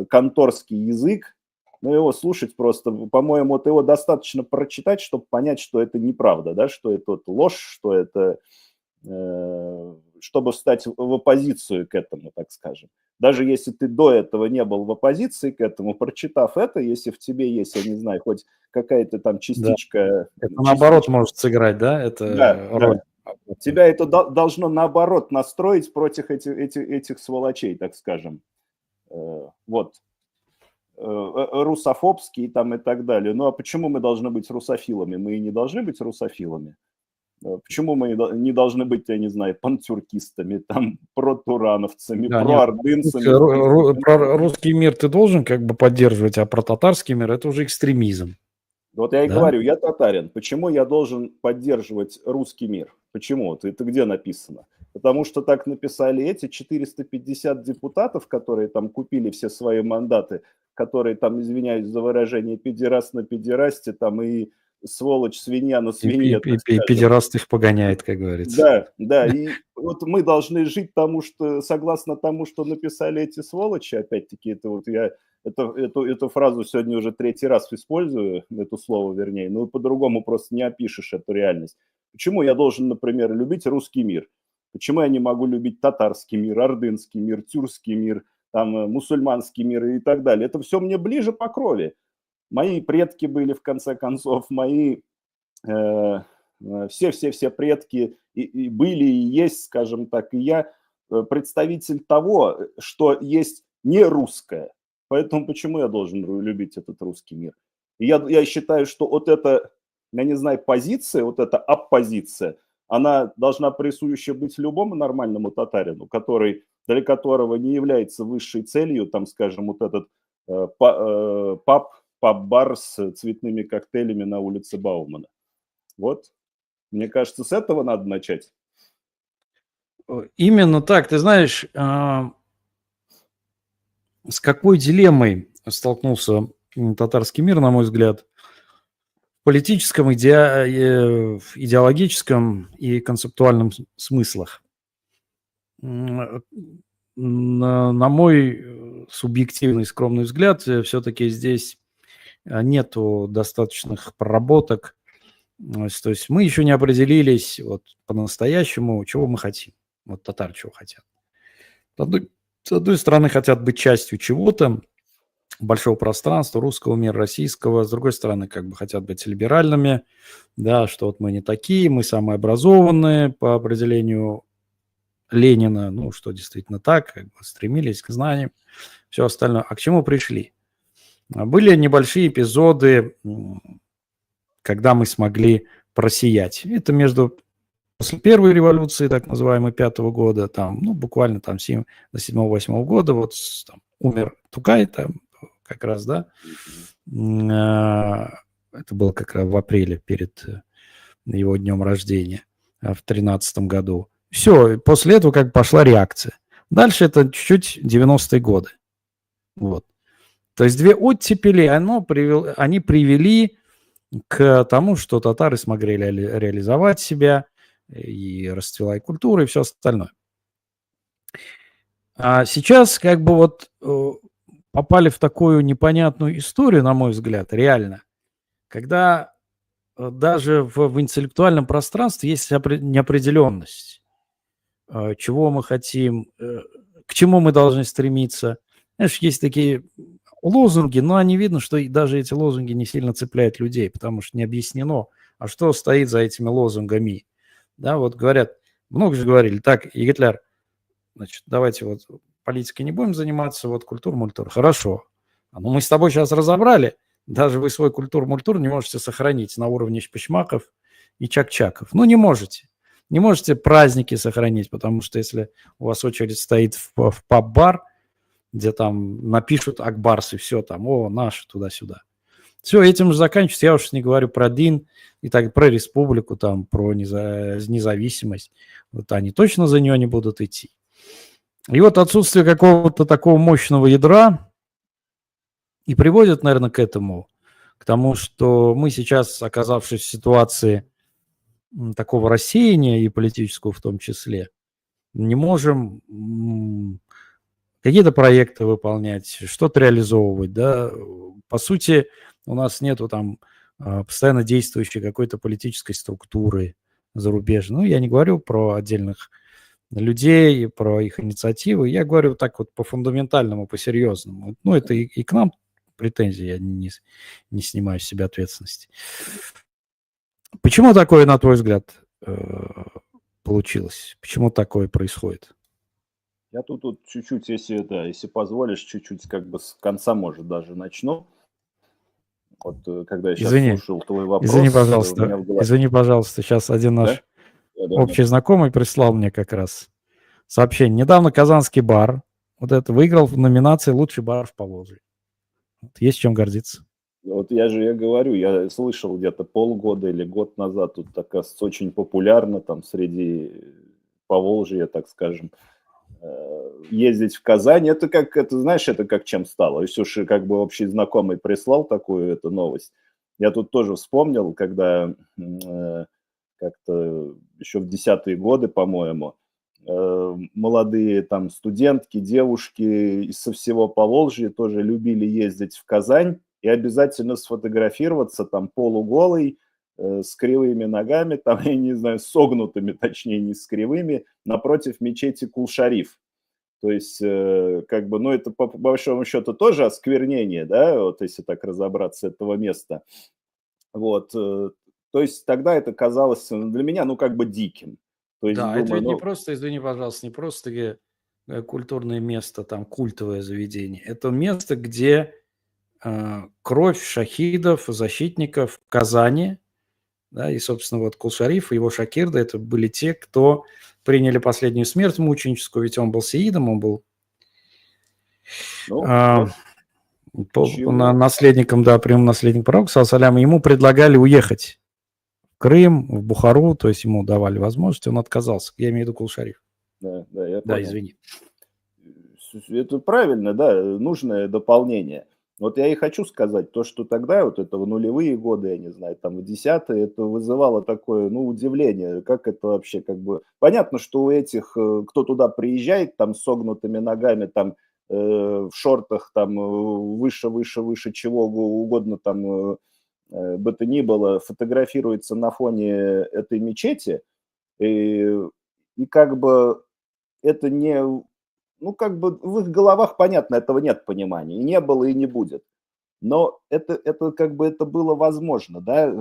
конторский язык, ну, его слушать просто, по-моему, вот его достаточно прочитать, чтобы понять, что это неправда, да, что это вот ложь, что это, чтобы встать в оппозицию к этому, так скажем. Даже если ты до этого не был в оппозиции к этому, прочитав это, если в тебе есть, я не знаю, хоть какая-то там частичка... Да. Это наоборот может сыграть, да? Это роль. Да. Тебя это должно наоборот настроить против этих сволочей, так скажем. Вот. Русофобские там и так далее. Ну а почему мы должны быть русофилами? Мы и не должны быть русофилами. Почему мы не должны быть, я не знаю, пантюркистами, там, протурановцами, Да, проордынцами? Про русский мир ты должен как бы поддерживать, а про татарский мир это уже экстремизм. Вот я и говорю, я татарин. Почему я должен поддерживать русский мир? Почему? Это где написано? Потому что так написали эти 450 депутатов, которые там купили все свои мандаты, которые там, извиняюсь за выражение, педераст на педерасте, там и сволочь, свинья на свинье. И педераст их погоняет, как говорится. Да, и вот мы должны жить согласно тому, что написали эти сволочи, опять-таки, это вот я эту фразу сегодня уже третий раз использую, это слово вернее, но по-другому просто не опишешь эту реальность. Почему я должен, например, любить русский мир? Почему я не могу любить татарский мир, ордынский мир, тюркский мир, там, мусульманский мир и так далее? Это все мне ближе по крови. Мои предки были, в конце концов, мои все предки и были, и есть, скажем так, и я представитель того, что есть не русское. Поэтому почему я должен любить этот русский мир? И я считаю, что вот эта, я не знаю, позиция, вот эта оппозиция, она должна присуща быть любому нормальному татарину, для которого не является высшей целью, там, скажем, вот этот паб-бар с цветными коктейлями на улице Баумана. Вот, мне кажется, с этого надо начать. Именно так. Ты знаешь, с какой дилеммой столкнулся татарский мир, на мой взгляд, в политическом, идеологическом и концептуальном смыслах. На мой субъективный скромный взгляд, все-таки здесь нету достаточных проработок. То есть мы еще не определились вот по-настоящему, чего мы хотим. Вот татары чего хотят. С одной стороны, хотят быть частью чего-то, большого пространства, русского мира, российского. С другой стороны, как бы хотят быть либеральными, да, что вот мы не такие, мы самые образованные по определению Ленина, ну, что действительно так, как бы стремились к знаниям, все остальное. А к чему пришли? Были небольшие эпизоды, когда мы смогли просиять. Это после первой революции, так называемой, 5-го года, там, ну, буквально там до 7-8 года, вот там, умер Тукай, там, как раз, да, это было как раз в апреле перед его днем рождения в 13 году. Все, после этого как бы пошла реакция. Дальше это чуть-чуть 90-е годы. Вот. То есть две оттепели, они привели к тому, что татары смогли реализовать себя, и расцвела и культура, и все остальное. А сейчас как бы вот попали в такую непонятную историю, на мой взгляд, реально, когда даже в интеллектуальном пространстве есть неопределенность. Чего мы хотим, к чему мы должны стремиться. Знаешь, есть такие лозунги, но они видно, что даже эти лозунги не сильно цепляют людей, потому что не объяснено, а что стоит за этими лозунгами. Да, вот говорят, много же говорили, так, Гитлер, значит, давайте вот политикой не будем заниматься, вот культур-мультур. Хорошо. Ну, мы с тобой сейчас разобрали, даже вы свой культур-мультур не можете сохранить на уровне Шпичмаков и Чак-Чаков. Ну, не можете. Не можете праздники сохранить, потому что если у вас очередь стоит в паб-бар, где там напишут Акбарс и все там, о, наши туда-сюда. Все, этим же заканчивается. Я уж не говорю про ДИН и так, про республику, там, про независимость. Вот они точно за нее не будут идти. И вот отсутствие какого-то такого мощного ядра и приводит, наверное, к этому, к тому, что мы сейчас, оказавшись в ситуации такого рассеяния и политического в том числе, не можем какие-то проекты выполнять, что-то реализовывать, да. По сути, у нас нету там постоянно действующей какой-то политической структуры зарубежной. Ну, я не говорю про отдельных людей, про их инициативы, я говорю так вот по фундаментальному, по серьезному. Ну, это и к нам претензии, я не снимаю с себя ответственности. Почему такое, на твой взгляд, получилось? Почему такое происходит? Я тут чуть-чуть, если позволишь, чуть-чуть как бы с конца, может, даже начну. Вот когда я сейчас Извини, слушал твой извини, вопрос, у меня пожалуйста, в голове... извини, пожалуйста, сейчас один Да? наш Да. общий знакомый прислал мне как раз сообщение. Недавно Казанский бар вот это выиграл в номинации «Лучший бар в Поволжье». Вот, есть чем гордиться. Вот я говорю, я слышал где-то полгода или год назад, тут, оказывается, очень популярно там среди Поволжья, так скажем, ездить в Казань. Это как, это знаешь, это как чем стало. Если уж как бы общий знакомый прислал такую эту новость, я тут тоже вспомнил, когда как-то еще в 10-е годы, по-моему, молодые там студентки, девушки со всего Поволжья тоже любили ездить в Казань и обязательно сфотографироваться там полуголый, с кривыми ногами, там, я не знаю, согнутыми, точнее, не с кривыми, напротив мечети Кул-Шариф. То есть, как бы, ну, это по большому счету тоже осквернение, да, вот если так разобраться, этого места. Вот, то есть тогда это казалось для меня, ну, как бы диким. То есть Да, это думаю, ведь не ну, просто, извини, пожалуйста, не просто культурное место, там культовое заведение. Это место, где кровь шахидов, защитников Казани, да, и, собственно, вот Кул-Шариф и его шакирды, это были те, кто приняли последнюю смерть мученическую, ведь он был сеидом, он был ну, вот чего. наследником, да, прямым наследником пророка, салям, ему предлагали уехать в Крым, в Бухару, то есть ему давали возможность, он отказался. Я имею в виду Кул-Шариф. Да, я Да, понял. извини. Это правильно, да, нужное дополнение. Вот я и хочу сказать, то, что тогда, вот это в нулевые годы, я не знаю, там в десятые, это вызывало такое, ну, удивление, как это вообще, как бы... Понятно, что у этих, кто туда приезжает, там, с согнутыми ногами, там, в шортах, там, выше чего угодно, там, бы то ни было, фотографируется на фоне этой мечети, и, и как бы это не, ну, как бы в их головах, понятно, этого нет понимания. И не было, и не будет. Но это как бы это было возможно, да,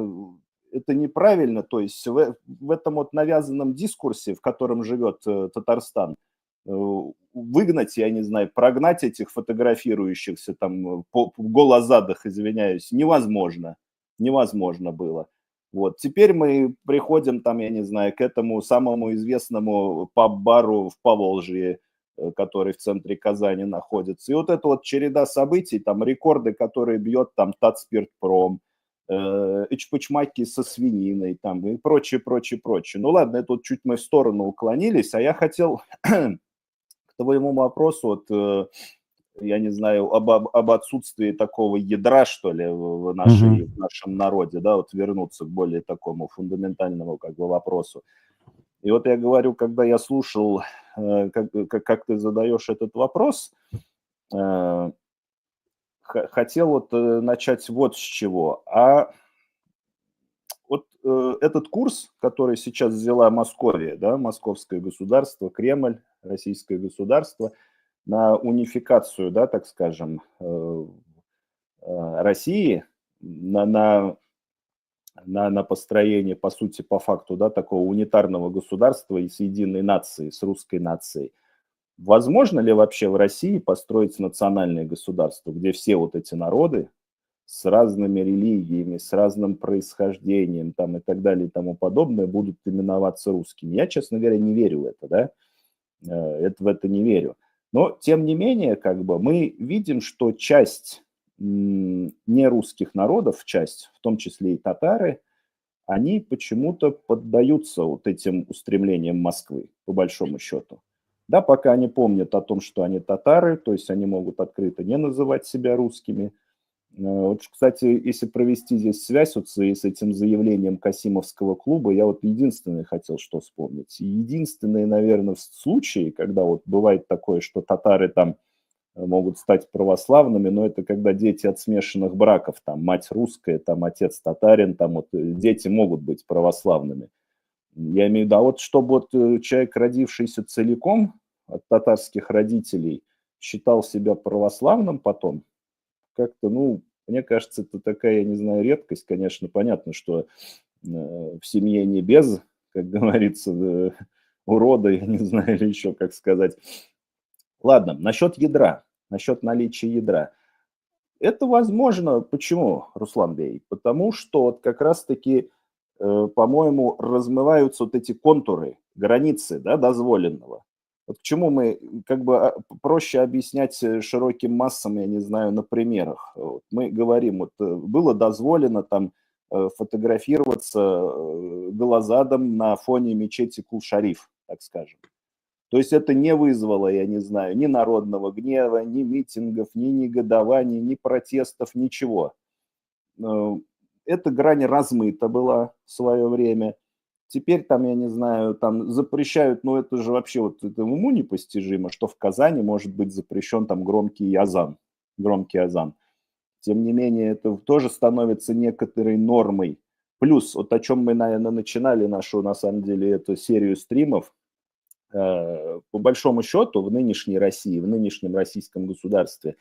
это неправильно, то есть в этом вот навязанном дискурсе, в котором живет Татарстан, выгнать, я не знаю, прогнать этих фотографирующихся там голозадых, извиняюсь, невозможно, невозможно было. Вот. Теперь мы приходим там, я не знаю, к этому самому известному паб-бару в Поволжье, который в центре Казани находится. И вот эта вот череда событий, там рекорды, которые бьет там Татспиртпром, эчпочмаки со свининой там и прочее, прочее, прочее. Ну ладно, это вот чуть мы в сторону уклонились, а я хотел к твоему вопросу, вот, я не знаю, об отсутствии такого ядра, что ли, в Мгм. нашем народе, да, вот вернуться к более такому фундаментальному как бы вопросу. И вот я говорю, когда я слушал, как ты задаешь этот вопрос, э, хотел вот начать вот с чего. А вот этот курс, который сейчас взяла Московия, да, Московское государство, Кремль, Российское государство, на унификацию, да, так скажем, России, на построение, по сути, по факту, да, такого унитарного государства и с единой нацией, с русской нацией. Возможно ли вообще в России построить национальное государство, где все вот эти народы с разными религиями, с разным происхождением там, и так далее и тому подобное будут именоваться русскими? Я, честно говоря, не верю в это, да, в это не верю. Но, тем не менее, как бы мы видим, что часть нерусских народов, часть, в том числе и татары, они почему-то поддаются вот этим устремлениям Москвы, по большому счету. Да, пока они помнят о том, что они татары, то есть они могут открыто не называть себя русскими. Вот, кстати, если провести здесь связь вот с этим заявлением Касимовского клуба, я вот единственное хотел что вспомнить. Единственные, наверное, случаи, когда вот бывает такое, что татары там могут стать православными, но это когда дети от смешанных браков, там мать русская, там отец татарин, там вот дети могут быть православными. Я имею в виду, а вот чтобы вот человек, родившийся целиком от татарских родителей, считал себя православным потом, как-то, ну, мне кажется, это такая, я не знаю, редкость. Конечно, понятно, что в семье не без, как говорится, урода, я не знаю, или еще как сказать. Ладно, насчет ядра, насчет наличия ядра. Это возможно. Почему, Руслан Бей? Потому что вот как раз-таки, по-моему, размываются вот эти контуры, границы, да, дозволенного. Вот почему мы как бы проще объяснять широким массам, я не знаю, на примерах. Вот мы говорим, вот было дозволено там фотографироваться голозадом на фоне мечети Кул-Шариф, так скажем. То есть это не вызвало, я не знаю, ни народного гнева, ни митингов, ни негодований, ни протестов, ничего. Эта грань размыта была в свое время. Теперь там, я не знаю, там запрещают, но это же вообще вот это уму непостижимо, что в Казани может быть запрещен там громкий азан. Громкий азан. Тем не менее, это тоже становится некоторой нормой. Плюс, вот о чем мы, наверное, начинали нашу, на самом деле, эту серию стримов, по большому счету в нынешней России, в нынешнем российском государстве,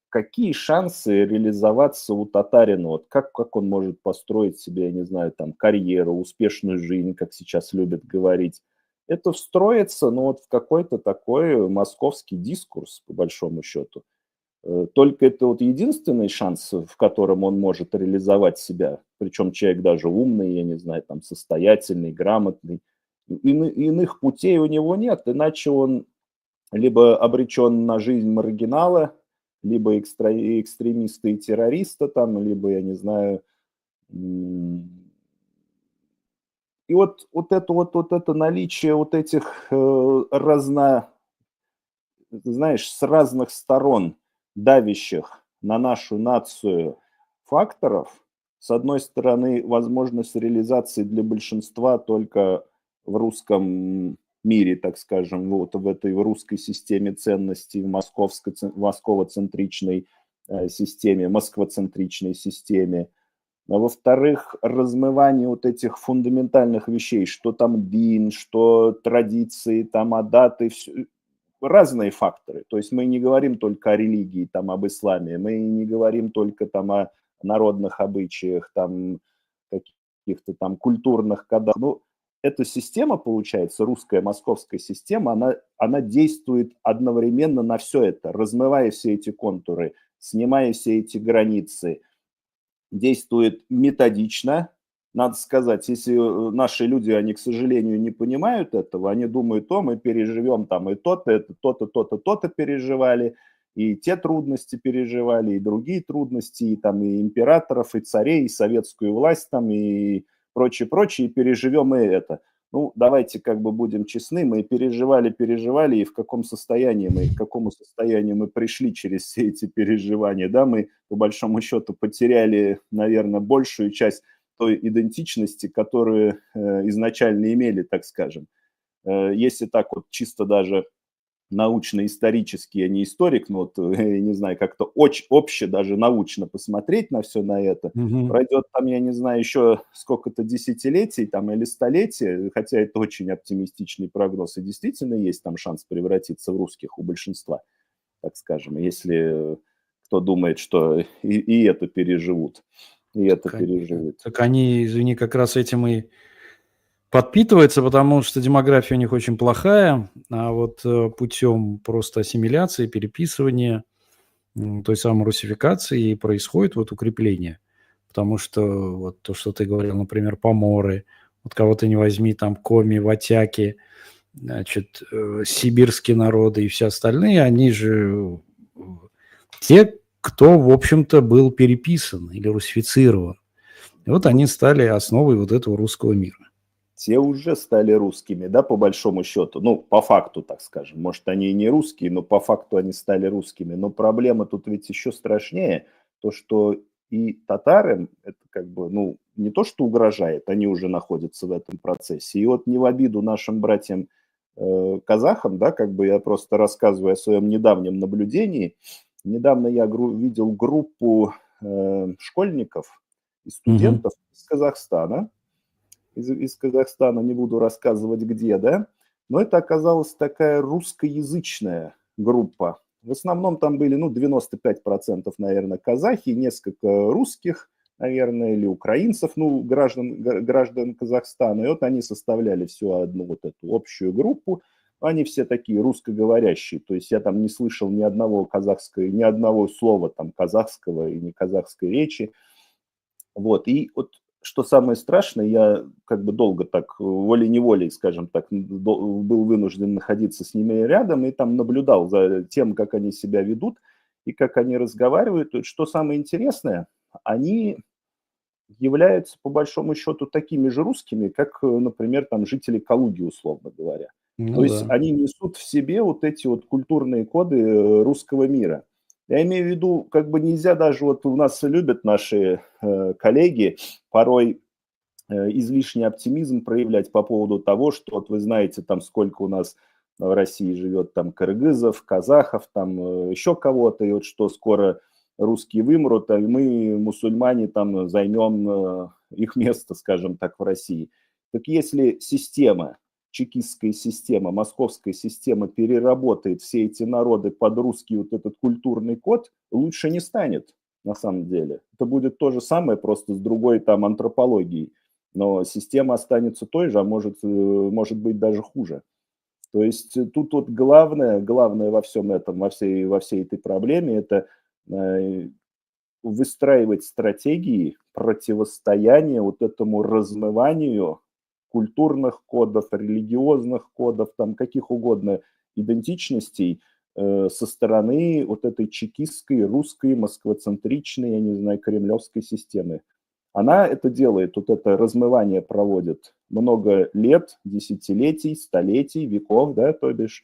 какие шансы реализоваться у татарина? Вот как он может построить себе, я не знаю, там, карьеру, успешную жизнь, как сейчас любят говорить? Это встроится, ну, вот в какой-то такой московский дискурс, по большому счету. Только это вот единственный шанс, в котором он может реализовать себя, причем человек даже умный, я не знаю, там, состоятельный, грамотный. Иных путей у него нет, иначе он либо обречен на жизнь маргинала, либо экстремиста и террориста, там, либо, я не знаю. И вот это наличие вот этих знаешь, с разных сторон давящих на нашу нацию факторов, с одной стороны, возможность реализации для большинства только в русском мире, так скажем, вот в этой русской системе ценностей, в московоцентричной системе, москвоцентричной системе. А во-вторых, размывание вот этих фундаментальных вещей, что там дин, что традиции, там адаты, разные факторы. То есть мы не говорим только о религии, там, об исламе, мы не говорим только там о народных обычаях, там, каких-то там культурных кодах. Ну, эта система, получается, русская московская система, она действует одновременно на все это, размывая все эти контуры, снимая все эти границы, действует методично. Надо сказать, если наши люди, они, к сожалению, не понимают этого, они думают, мы переживем там и то-то, это то-то, то-то, то-то переживали, и те трудности переживали, и другие трудности, и там и императоров, и царей, и советскую власть там, и прочее, и переживем и это. Ну, давайте как бы будем честны, мы переживали, и в каком состоянии к какому состоянию мы пришли через все эти переживания, да, мы по большому счету потеряли, наверное, большую часть той идентичности, которую изначально имели, так скажем. Если так вот чисто даже научно-исторически, я не историк, но вот, я не знаю, как-то обще даже научно посмотреть на все на это, пройдет там, я не знаю, еще сколько-то десятилетий там или столетий, хотя это очень оптимистичный прогноз, и действительно есть там шанс превратиться в русских у большинства, так скажем, если кто думает, что и это переживут, и это переживут. Так они, извини, как раз этим и подпитывается, потому что демография у них очень плохая, а вот путем просто ассимиляции, переписывания, той самой русификации происходит вот укрепление. Потому что вот то, что ты говорил, например, поморы, вот кого ты не возьми, там коми, ватяки, значит, сибирские народы и все остальные, они же те, кто, в общем-то, был переписан или русифицирован. И вот они стали основой вот этого русского мира. Те уже стали русскими, да, по большому счету. Ну, по факту, так скажем. Может, они и не русские, но по факту они стали русскими. Но проблема тут ведь еще страшнее. То, что и татары, это как бы, ну, не то, что угрожает, они уже находятся в этом процессе. И вот не в обиду нашим братьям казахам, да, как бы я просто рассказываю о своем недавнем наблюдении. Недавно я видел группу школьников и студентов из Казахстана, из Казахстана, не буду рассказывать где, да, но это оказалась такая русскоязычная группа. В основном там были, ну, 95%, наверное, казахи, несколько русских, наверное, или украинцев, ну, граждан Казахстана. И вот они составляли всю одну вот эту общую группу. Они все такие русскоговорящие, то есть я там не слышал ни одного слова там казахского и не казахской речи. Вот, и вот что самое страшное, я как бы долго так волей-неволей, скажем так, был вынужден находиться с ними рядом и там наблюдал за тем, как они себя ведут и как они разговаривают. И что самое интересное, они являются по большому счету такими же русскими, как, например, там жители Калуги, условно говоря. Ну То есть да. они несут в себе вот эти вот культурные коды русского мира. Я имею в виду, как бы нельзя даже, вот у нас любят наши коллеги порой излишний оптимизм проявлять по поводу того, что вот вы знаете, там сколько у нас в России живет там кыргызов, казахов, там еще кого-то, и вот что скоро русские вымрут, а мы, мусульмане, там займем их место, скажем так, в России. Так если система, чекистская система, московская система переработает все эти народы под русский вот этот культурный код, лучше не станет на самом деле. Это будет то же самое, просто с другой там антропологией. Но система останется той же, а может быть даже хуже. То есть тут вот главное во всем этом, во всей этой проблеме, это выстраивать стратегии противостояния вот этому размыванию культурных кодов, религиозных кодов, там каких угодно идентичностей со стороны вот этой чекистской, русской, москвоцентричной, я не знаю, кремлевской системы. Она это делает, вот это размывание проводит много лет, десятилетий, столетий, веков, да, то бишь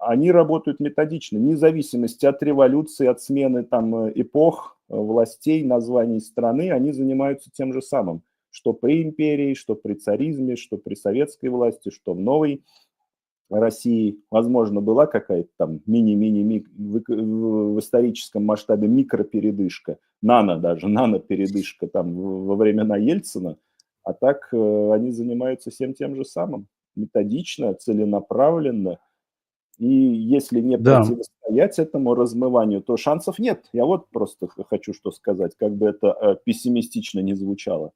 они работают методично, вне зависимости от революции, от смены там эпох, властей, названий страны, они занимаются тем же самым, что при империи, что при царизме, что при советской власти, что в новой России, возможно, была какая-то там мини-мини в историческом масштабе микропередышка, нано-передышка там во времена Ельцина, а так они занимаются всем тем же самым, методично, целенаправленно, и если не Да, противостоять этому размыванию, то шансов нет. Я вот просто хочу что сказать, как бы это пессимистично не звучало.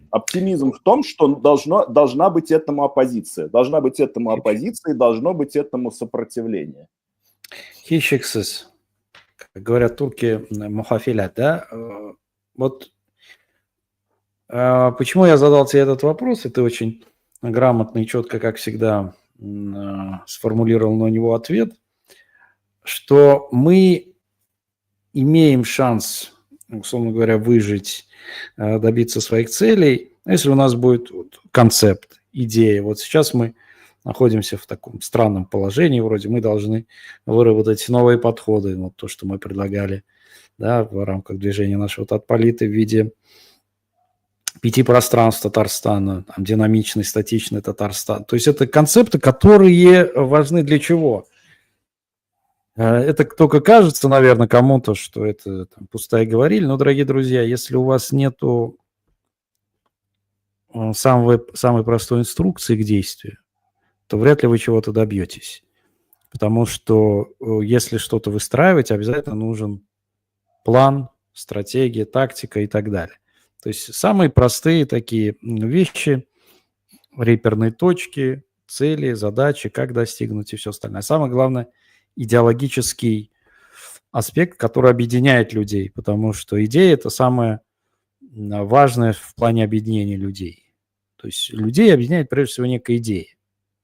Оптимизм в том, что должна быть этому оппозиция. Должна быть этому оппозиция, должно быть этому сопротивление. Хищексис, как говорят турки, мухафилят, да? Вот почему я задал тебе этот вопрос, и ты очень грамотно и четко, как всегда, сформулировал на него ответ, что мы имеем шанс, условно говоря, выжить, добиться своих целей, если у нас будет концепт, идея. Вот сейчас мы находимся в таком странном положении, вроде мы должны выработать новые подходы, вот то, что мы предлагали, да, в рамках движения нашего Татполита в виде 5 пространств Татарстана, там, динамичный, статичный Татарстан. То есть это концепты, которые важны для чего? Это только кажется, наверное, кому-то, что это там, пустая говориль, но, дорогие друзья, если у вас нету самой простой инструкции к действию, то вряд ли вы чего-то добьетесь. Потому что если что-то выстраивать, обязательно нужен план, стратегия, тактика и так далее. То есть самые простые такие вещи реперные точки, цели, задачи, как достигнуть и все остальное. А самое главное, идеологический аспект, который объединяет людей, потому что идея – это самое важное в плане объединения людей. То есть людей объединяет прежде всего некая идея.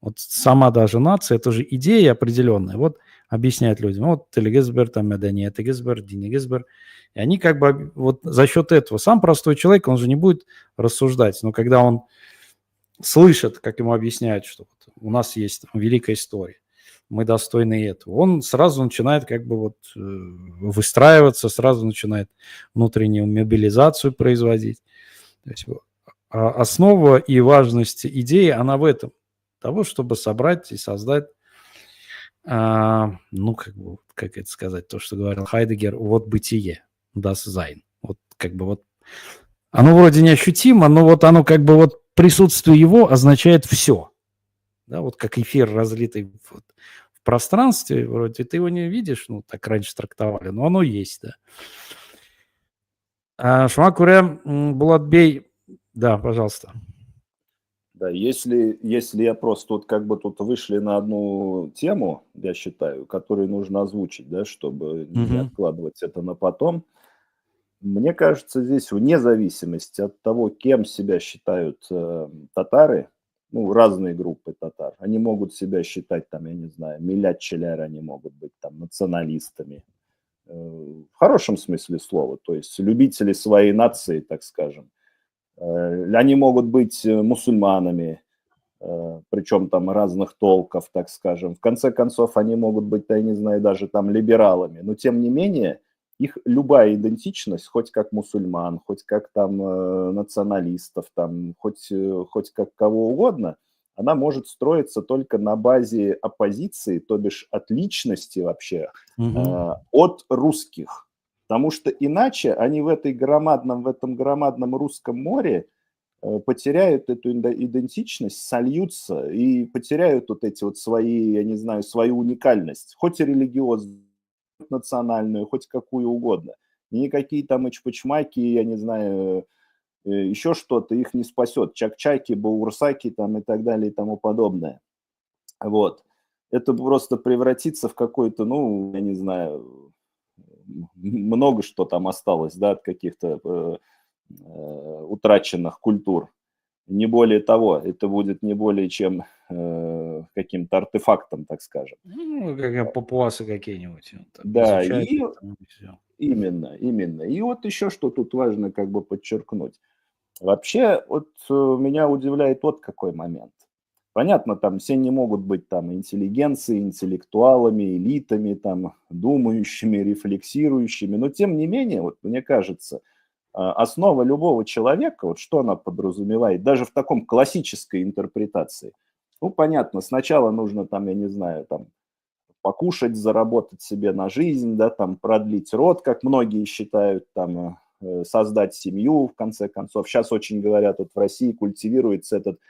Вот сама даже нация – это же идея определенная. Вот объясняет людям, вот Телегезбер, там, Медания Телегезбер, Динегезбер. И они как бы вот за счет этого, сам простой человек, он же не будет рассуждать, но когда он слышит, как ему объясняют, что вот у нас есть там великая история, мы достойны этого, он сразу начинает как бы вот выстраиваться, сразу начинает внутреннюю мобилизацию производить. То есть основа и важность идеи, она в этом, того, чтобы собрать и создать, ну, как бы, как это сказать, то, что говорил Хайдеггер, вот бытие, das Sein. Вот как бы вот оно вроде неощутимо, но вот оно как бы вот присутствие его означает все. Да, вот как эфир, разлитый в пространстве, вроде ты его не видишь, ну, так раньше трактовали, но оно есть, да. Шуңа күрә, Булат Бей, да, пожалуйста. Да, если я просто вот как бы тут вышли на одну тему, я считаю, которую нужно озвучить, да, чтобы не откладывать это на потом. Мне кажется, здесь вне зависимости от того, кем себя считают татары, ну, разные группы татар, они могут себя считать, там, я не знаю, миллятчилер, они могут быть там националистами, в хорошем смысле слова, то есть любители своей нации, так скажем. Они могут быть мусульманами, причем там разных толков, так скажем. В конце концов, они могут быть, я не знаю, даже там либералами, но тем не менее, их любая идентичность, хоть как мусульман, хоть как там националистов, там, хоть как кого угодно, она может строиться только на базе оппозиции, то бишь от личности вообще, от русских. Потому что иначе они в этом громадном русском море потеряют эту идентичность, сольются и потеряют вот эти вот свои, я не знаю, свою уникальность, хоть и религиозную, хоть национальную, хоть какую угодно. И никакие там эчпочмаки, я не знаю, еще что-то их не спасет. Чак-чаки, баурсаки там и так далее и тому подобное. Вот. Это просто превратится в какой-то, ну, я не знаю, много что там осталось, да, от каких-то утраченных культур. Не более того, это будет не более чем каким-то артефактом, так скажем. Ну, как папуасы какие-нибудь. Вот, Да, изучают и это, и все. именно. И вот еще что тут важно как бы подчеркнуть. Вообще, вот меня удивляет вот какой момент. Понятно, там все не могут быть там интеллигенцией, интеллектуалами, элитами, там, думающими, рефлексирующими, но тем не менее, вот мне кажется, основа любого человека, вот что она подразумевает, даже в таком классической интерпретации. Ну, понятно, сначала нужно там, я не знаю, там, покушать, заработать себе на жизнь, да, там, продлить род, как многие считают, там, создать семью, в конце концов. Сейчас очень говорят, вот в России культивируется этот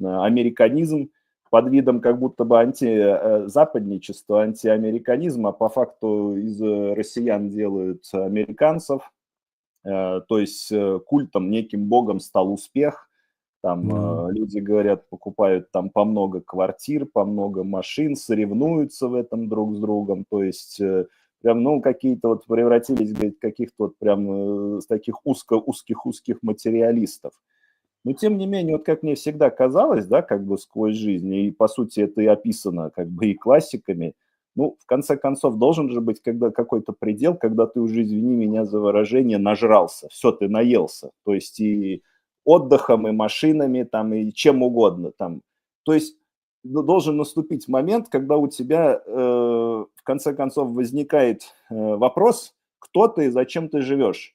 американизм под видом как будто бы антизападничества, антиамериканизма, а по факту из россиян делают американцев, то есть культом, неким богом стал успех. Там люди говорят, покупают там по много квартир, по много машин, соревнуются в этом друг с другом. То есть прям, ну, какие-то вот превратились в каких-то вот прям таких узких материалистов. Но тем не менее, вот как мне всегда казалось, да, как бы сквозь жизнь, и по сути это и описано как бы и классиками, ну, в конце концов, должен же быть когда какой-то предел, когда ты уже, извини меня за выражение, нажрался, все, ты наелся. То есть и отдыхом, и машинами, там, и чем угодно. Там. То есть должен наступить момент, когда у тебя, в конце концов, возникает вопрос, кто ты и зачем ты живешь.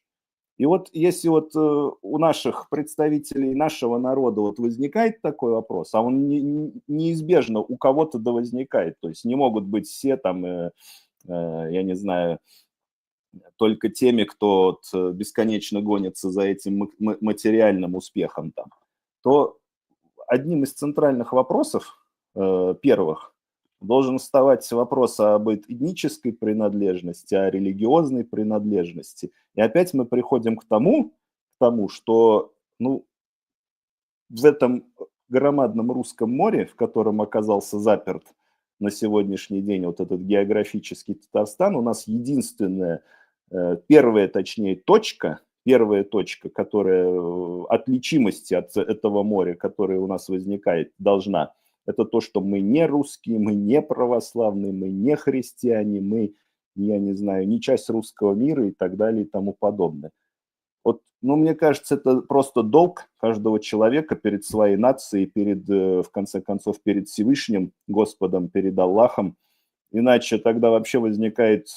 И вот если вот у наших представителей нашего народа вот возникает такой вопрос, а он неизбежно у кого-то да возникает, то есть не могут быть все там, я не знаю, только теми, кто вот бесконечно гонится за этим материальным успехом там, то одним из центральных вопросов первых должен вставать вопрос об этнической принадлежности, о религиозной принадлежности. И опять мы приходим к тому, что ну, в этом громадном русском море, в котором оказался заперт на сегодняшний день вот этот географический Татарстан, у нас единственная, первая точка, которая отличимости от этого моря, которая у нас возникает, должна, это то, что мы не русские, мы не православные, мы не христиане, мы, я не знаю, не часть русского мира и так далее и тому подобное. Вот, ну, мне кажется, это просто долг каждого человека перед своей нацией, перед, в конце концов, перед Всевышним Господом, перед Аллахом. Иначе тогда вообще возникает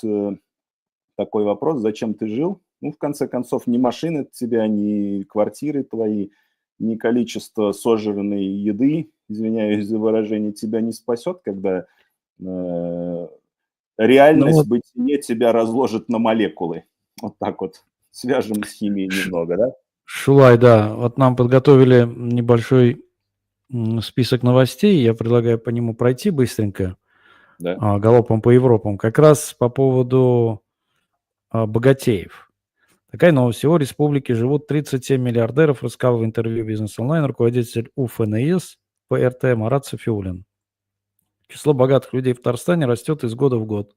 такой вопрос, зачем ты жил? Ну, в конце концов, ни машины тебя, ни квартиры твои, ни количество сожранной еды, извиняюсь за выражение, тебя не спасет, когда реальность бытия тебя разложит на молекулы. Вот так вот. Свяжем с химией немного, да? Шулай, да. Вот нам подготовили небольшой список новостей. Я предлагаю по нему пройти быстренько, галопом по Европам. Как раз по поводу богатеев. Такая новость. Всего в республике живут 37 миллиардеров, рассказал в интервью «Бизнес Онлайн» руководитель УФНС ПРТ Марат Софиуллин. Число богатых людей в Татарстане растет из года в год.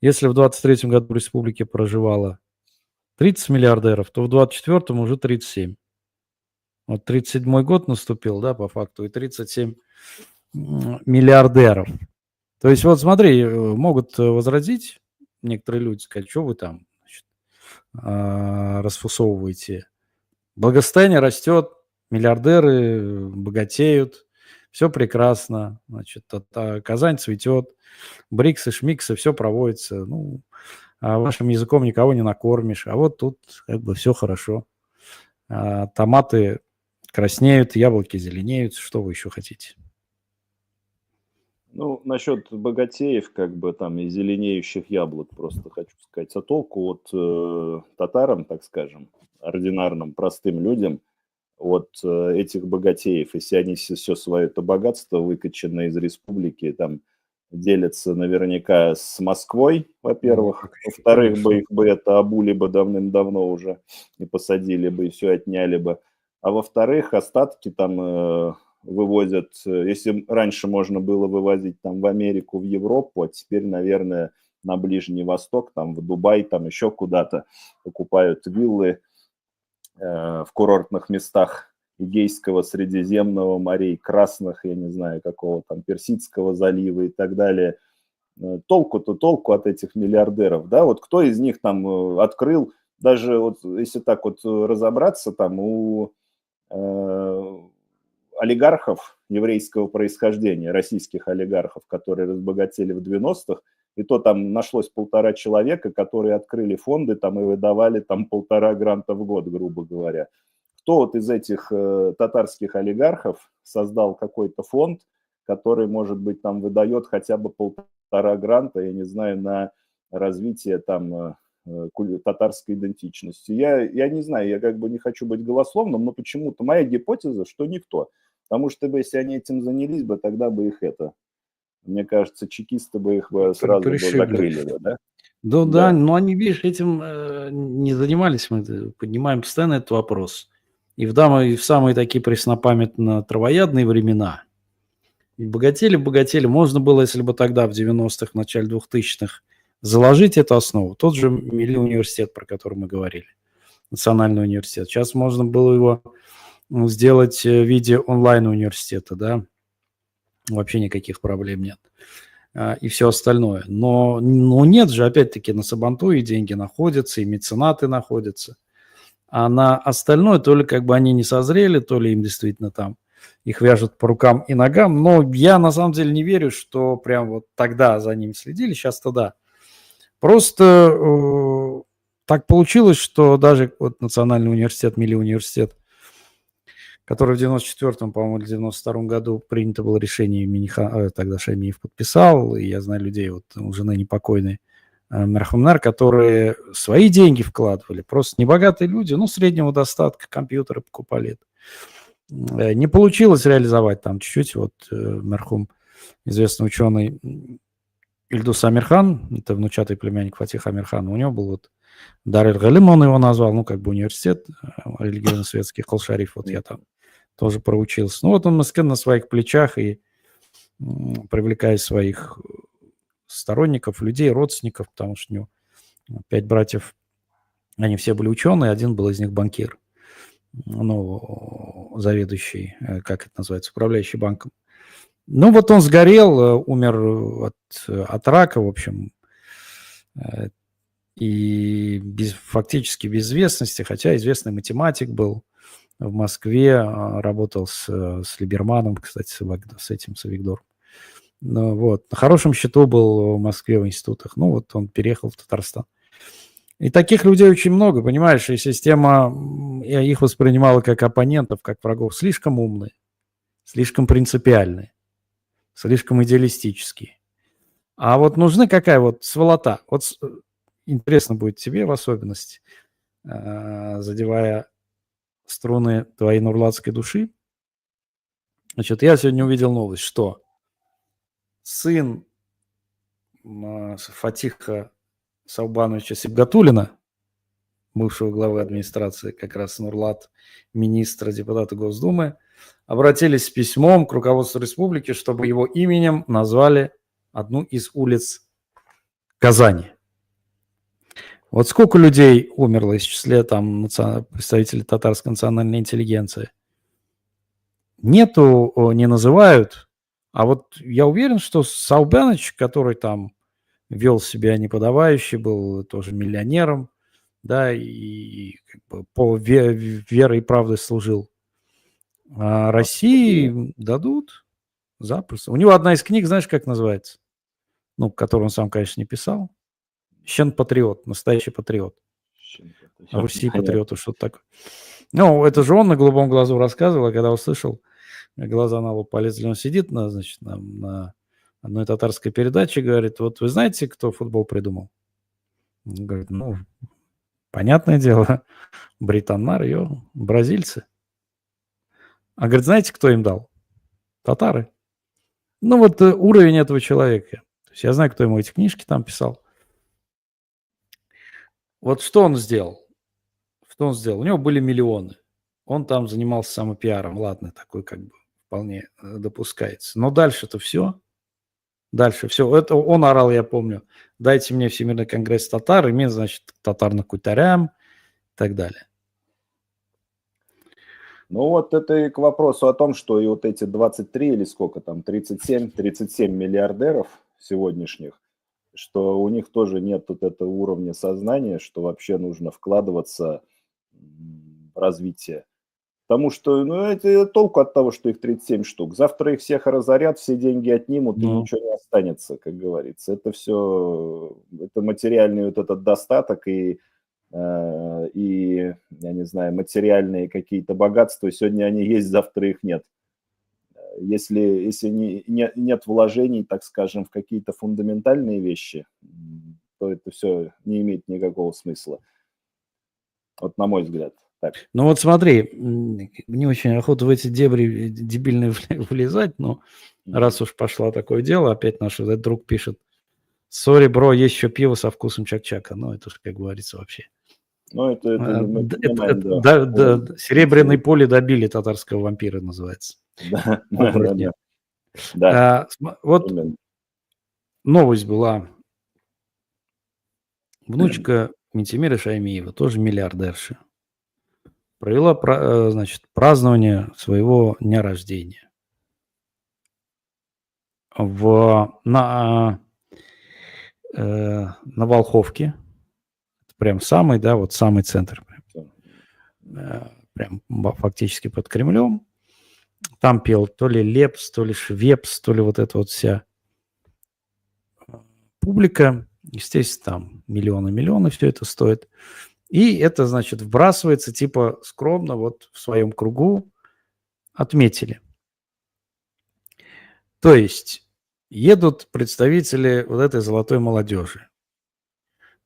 Если в 2023 году в республике проживало 30 миллиардеров, то в 2024 уже 37. Вот 37-й год наступил, да, по факту, и 37 миллиардеров. То есть вот смотри, могут возразить некоторые люди, сказать, что вы там, значит, расфусовываете. Благосостояние растет, миллиардеры богатеют, все прекрасно, значит, Казань цветет, БРИКсы, шмиксы, все проводится, ну, вашим языком никого не накормишь, а вот тут как бы все хорошо. Томаты краснеют, яблоки зеленеют, что вы еще хотите? Ну, насчет богатеев, как бы там и зеленеющих яблок, просто хочу сказать, а толку от татарам, так скажем, ординарным, простым людям, от этих богатеев, если они все свое это богатство, выкачанное из республики, там, делятся наверняка с Москвой, во-первых. Во-вторых, их бы это обули бы давным-давно уже и посадили бы, и все отняли бы. А во-вторых, остатки там вывозят, если раньше можно было вывозить там в Америку, в Европу, а теперь, наверное, на Ближний Восток, там в Дубай, там еще куда-то покупают виллы в курортных местах Эгейского, Средиземного морей, Красных, я не знаю, какого там, Персидского залива и так далее. Толку от этих миллиардеров, да, вот кто из них там открыл, даже вот если так вот разобраться, там у олигархов еврейского происхождения, российских олигархов, которые разбогатели в 90-х, и то там нашлось 1,5 человека, которые открыли фонды там и выдавали там 1,5 гранта в год, грубо говоря. Кто вот из этих татарских олигархов создал какой-то фонд, который, может быть, там выдает хотя бы 1,5 гранта, я не знаю, на развитие там татарской идентичности? Я не знаю, я как бы не хочу быть голословным, но почему-то моя гипотеза, что никто. Потому что если они этим занялись бы, тогда бы их мне кажется, чекисты бы их сразу бы закрыли, да? Да, но они, видишь, этим не занимались, мы поднимаем постоянно этот вопрос. И в самые такие преснопамятно травоядные времена. И богатели. Можно было, если бы тогда, в 90-х, в начале 2000-х, заложить эту основу. Тот же Милли университет, про который мы говорили, Национальный университет. Сейчас можно было его сделать в виде онлайн-университета, да. Вообще никаких проблем нет. И все остальное. Но нет же, опять-таки, на Сабантуе деньги находятся, и меценаты находятся. А на остальное то ли как бы они не созрели, то ли им действительно там их вяжут по рукам и ногам. Но я на самом деле не верю, что прям вот тогда за ними следили, сейчас-то да. Просто так получилось, что даже вот Национальный университет, Милли университет, который в 94-м, по-моему, или 92-м году принято было решение, тогда Шаймиев подписал, и я знаю людей, вот у жены непокойной, Мерхамнар, которые свои деньги вкладывали, просто небогатые люди, ну, среднего достатка, компьютеры покупали. Не получилось реализовать там чуть-чуть, вот Мерхум, известный ученый Ильдус Амирхан, это внучатый племянник Фатиха Амирхана, у него был вот Дар эль-Галим, он его назвал, ну, как бы университет религиозно-светский, Кол-Шариф, вот я там тоже проучился. Ну вот он Москве на своих плечах и привлекая своих сторонников, людей, родственников, потому что у него 5 братьев, они все были ученые, один был из них банкир, ну, заведующий, как это называется, управляющий банком. Ну вот он сгорел, умер от рака, в общем, и фактически без известности, хотя известный математик был в Москве, работал с Либерманом, кстати, с этим, с Авигдором. Ну, вот. На хорошем счету был в Москве в институтах. Ну, вот он переехал в Татарстан. И таких людей очень много, понимаешь, и система их воспринимала как оппонентов, как врагов, слишком умные, слишком принципиальные, слишком идеалистические. А вот нужны какая вот сволота. Вот интересно будет тебе в особенности, задевая струны твоей нурлатской души. Значит, я сегодня увидел новость, что сын Фатиха Саубановича Сибгатуллина, бывшего главы администрации, как раз Нурлат, министра, депутата Госдумы, обратились с письмом к руководству республики, чтобы его именем назвали одну из улиц Казани. Вот сколько людей умерло из числа там представителей татарской национальной интеллигенции? Нету, не называют. А вот я уверен, что Саубанович, который там вел себя неподобающе, был тоже миллионером, да, и как бы по вере и правде служил. А России дадут запросто. У него одна из книг, знаешь, как называется? Ну, которую он сам, конечно, не писал. Щен-патриот, настоящий патриот. Руси патриоты, что-то такое. Ну, это же он на голубом глазу рассказывал, а когда услышал, глаза на лоб полезли, он сидит на одной татарской передаче, говорит, вот вы знаете, кто футбол придумал? Он говорит, ну, понятное дело, Британнар, бразильцы. А говорит, знаете, кто им дал? Татары. Ну, вот уровень этого человека. То есть я знаю, кто ему эти книжки там писал. Вот что он сделал? Что он сделал? У него были миллионы. Он там занимался самопиаром. Ладно, такой как бы вполне допускается. Но дальше-то все. Дальше все. Это он орал, я помню. Дайте мне Всемирный конгресс татар, и мне, значит, татарно-кутарям и так далее. Ну вот это и к вопросу о том, что и вот эти 23 или сколько там, 37 миллиардеров сегодняшних, что у них тоже нет вот этого уровня сознания, что вообще нужно вкладываться в развитие. Потому что, ну, это толку от того, что их 37 штук. Завтра их всех разорят, все деньги отнимут, и ничего не останется, как говорится. Это все, это материальный вот этот достаток и я не знаю, материальные какие-то богатства. Сегодня они есть, завтра их нет. Если нет вложений, так скажем, в какие-то фундаментальные вещи, то это все не имеет никакого смысла. Вот на мой взгляд. Так. Ну вот смотри, не очень охота в эти дебри дебильные влезать, но раз уж пошло такое дело, опять наш этот друг пишет, сори, бро, есть еще пиво со вкусом чак-чака. Ну это же, как говорится, вообще. Ну это мы понимаем, да. Серебряной пули добили татарского вампира, называется. Да. Вот новость была. Внучка Митимира Шаймиева, тоже миллиардерша, провела, значит, празднование своего дня рождения на Волховке. Прям самый, да, вот самый центр. Прям фактически под Кремлем. Там пел то ли Лепс, то ли Швепс, то ли вот эта вот вся публика. Естественно, там миллионы все это стоит. И это, значит, вбрасывается типа скромно вот в своем кругу отметили. То есть едут представители вот этой золотой молодежи,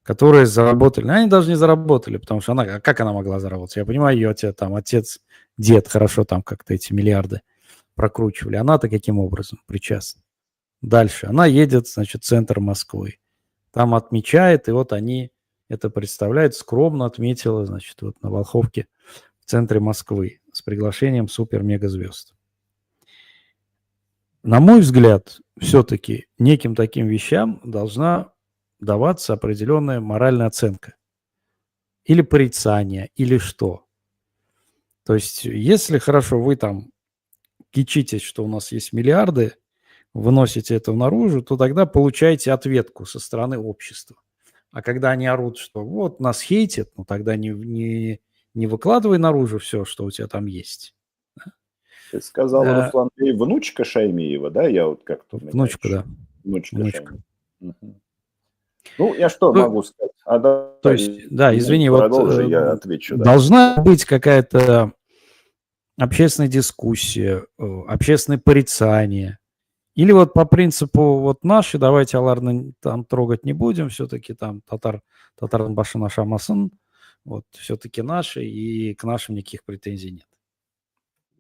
которые заработали. Они даже не заработали, потому что как она могла заработать? Я понимаю, ее отец, дед хорошо там как-то эти миллиарды прокручивали. Она-то каким образом причастна? Дальше. Она едет, значит, в центр Москвы. Там отмечает, и вот они это представляют. Скромно отметила, значит, вот на Волховке в центре Москвы с приглашением супер-мегазвезд. На мой взгляд, все-таки неким таким вещам должна даваться определенная моральная оценка. Или порицание, или что. То есть, если хорошо вы там кичитесь, что у нас есть миллиарды, выносите это наружу, то тогда получаете ответку со стороны общества. А когда они орут, что вот нас хейтят, ну тогда не выкладывай наружу все, что у тебя там есть. Ты сказал, Руслан, ты внучка Шаймиева, да? Я вот как-то... Внучка, да. Внучка Внучка. Шаймиева. Угу. Ну, я что могу сказать? То есть, да, извини, продолжи, вот я отвечу. Должна быть какая-то общественная дискуссия, общественное порицание. Или вот по принципу вот наши, давайте Аларны там трогать не будем, все-таки там татар башына шамасын, вот все-таки наши, и к нашим никаких претензий нет.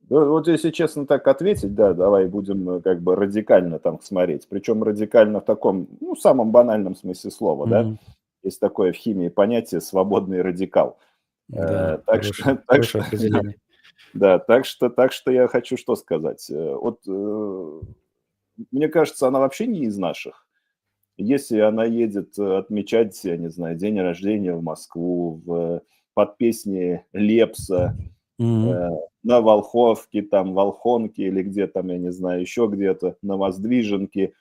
Вот если честно так ответить, да, давай будем как бы радикально там смотреть. Причем радикально в таком, ну, самом банальном смысле слова, да. Есть такое в химии понятие «свободный радикал». Да, так хорошее определение. Да, так что я хочу что сказать. Вот мне кажется, она вообще не из наших. Если она едет отмечать, я не знаю, день рождения в Москву, под песни Лепса, на Волховке, там, Волхонке или где там, я не знаю, еще где-то, на Воздвиженке.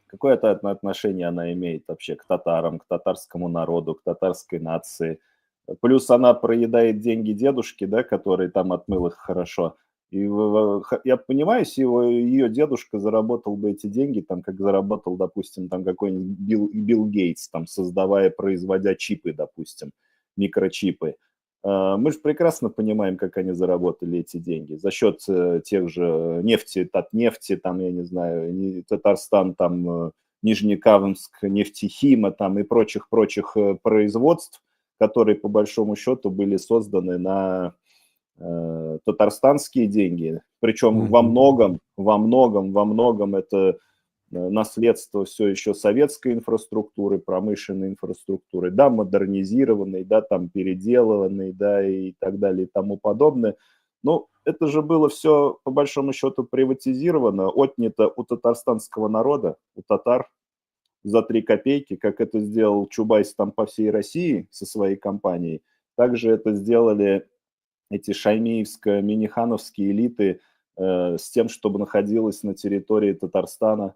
Какое-то отношение она имеет вообще к татарам, к татарскому народу, к татарской нации. Плюс она проедает деньги дедушки, да, который там отмыл их хорошо. И я понимаю, если ее дедушка заработал бы эти деньги, там, как заработал, допустим, там какой-нибудь Билл Гейтс, там, создавая, производя чипы, допустим, микрочипы. Мы же прекрасно понимаем, как они заработали эти деньги. За счет тех же нефти, Татнефти, там, я не знаю, Татарстан, там, Нижнекамск, нефтехима, там, и прочих производств, которые, по большому счету, были созданы на татарстанские деньги. Причем во многом это наследство все еще советской инфраструктуры, промышленной инфраструктуры, да, модернизированной, да, там переделанной, да, и так далее, и тому подобное. Но это же было все, по большому счету, приватизировано, отнято у татарстанского народа, у татар за 3 копейки, как это сделал Чубайс там по всей России со своей компанией. Также это сделали эти шаймиевско-минихановские элиты с тем, чтобы находилась на территории Татарстана.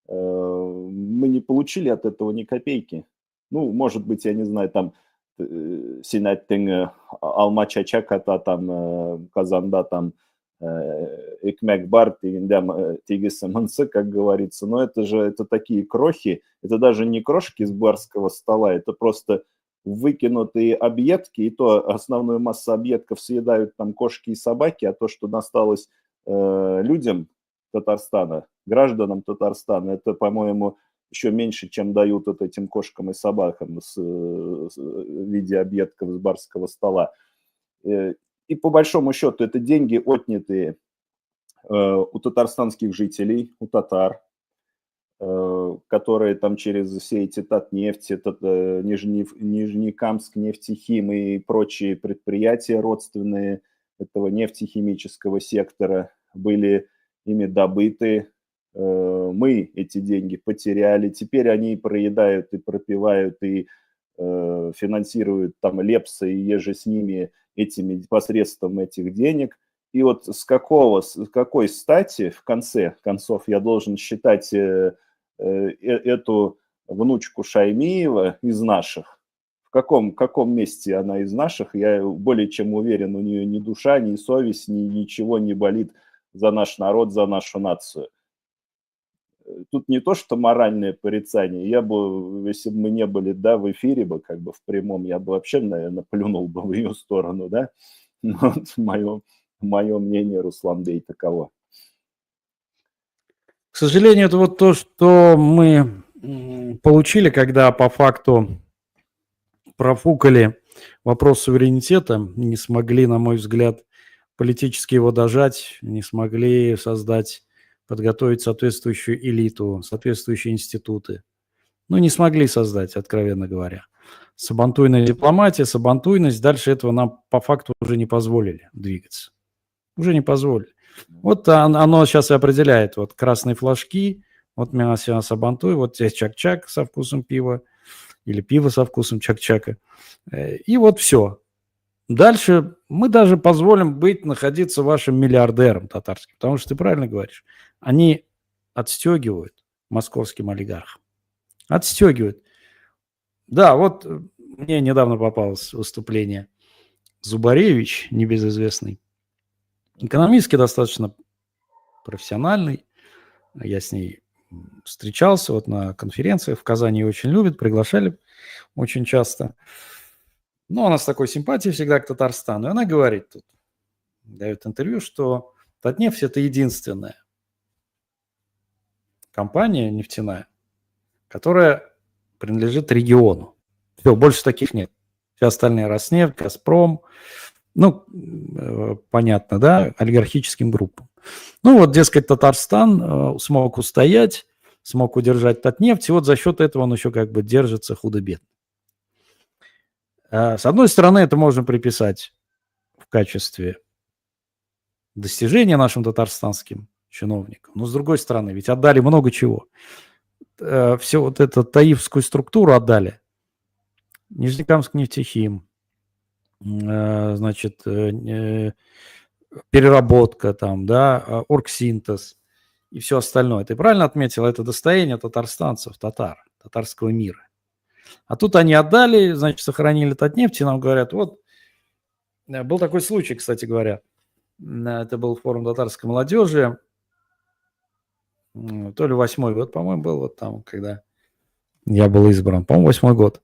Мы не получили от этого ни копейки. Ну, может быть, я не знаю, там Синаттың алма чачаката, там Казанда, там экмек бар тигисы мынсы, как говорится. Но это такие крохи, это даже не крошки с барского стола, это просто выкинутые объедки, и то основную массу объедков съедают там кошки и собаки, а то, что досталось людям Татарстана, гражданам Татарстана, это, по-моему, еще меньше, чем дают вот этим кошкам и собакам в виде объедков с барского стола. И по большому счету это деньги, отнятые у татарстанских жителей, у татар, которые там через все эти Татнефть, Нижнекамск, нефтехим и прочие предприятия родственные этого нефтехимического сектора были ими добыты. Мы эти деньги потеряли, теперь они проедают и пропивают, и финансируют там Лепса и еже с ними этими посредством этих денег. И вот с какой стати, в конце концов, я должен считать эту внучку Шаймиева из наших? В каком месте она из наших? Я более чем уверен, у нее ни душа, ни совесть, ничего не болит за наш народ, за нашу нацию. Тут не то, что моральное порицание. Я бы, если бы мы не были, да, в эфире бы, как бы в прямом, я бы вообще, наверное, плюнул бы в ее сторону, да. Вот мое мнение, Русланбей, таково. К сожалению, это вот то, что мы получили, когда по факту профукали вопрос суверенитета, не смогли, на мой взгляд, политически его дожать, не смогли подготовить соответствующую элиту, соответствующие институты. Ну, не смогли создать, откровенно говоря. Сабантуйная дипломатия, сабантуйность. Дальше этого нам по факту уже не позволили двигаться. Уже не позволили. Вот оно сейчас и определяет. Вот красные флажки, вот меня сабантуй, вот здесь чак-чак со вкусом пива, или пиво со вкусом чак-чака. И вот все. Дальше мы даже позволим находиться вашим миллиардером татарским, потому что ты правильно говоришь. Они отстегивают московским олигархам. Отстегивают. Да, вот мне недавно попалось выступление Зубаревич, небезызвестный, экономистский достаточно профессиональный. Я с ней встречался вот на конференциях в Казани, ее очень любят, приглашали очень часто. Но она с такой симпатией всегда к Татарстану. И она говорит тут, дает интервью, что Татнефть – это единственная компания нефтяная, которая принадлежит региону. Все, больше таких нет. Все остальные – Роснефть, Газпром, понятно, да, олигархическим группам. Ну вот, дескать, Татарстан смог устоять, смог удержать Татнефть, и вот за счет этого он еще как бы держится худо-бедно. С одной стороны, это можно приписать в качестве достижения нашим татарстанским чиновникам, но с другой стороны, ведь отдали много чего. Все вот эту таифскую структуру отдали. Нижнекамск нефтехим, значит, переработка там, да, оргсинтез и все остальное. Ты правильно отметил, это достояние татарстанцев, татарского мира. А тут они отдали, значит, сохранили Татнефть, и нам говорят, вот, был такой случай, кстати говоря, это был форум татарской молодежи, то ли 8-й год, по-моему, был вот там, когда я был избран, по-моему, 8-й год.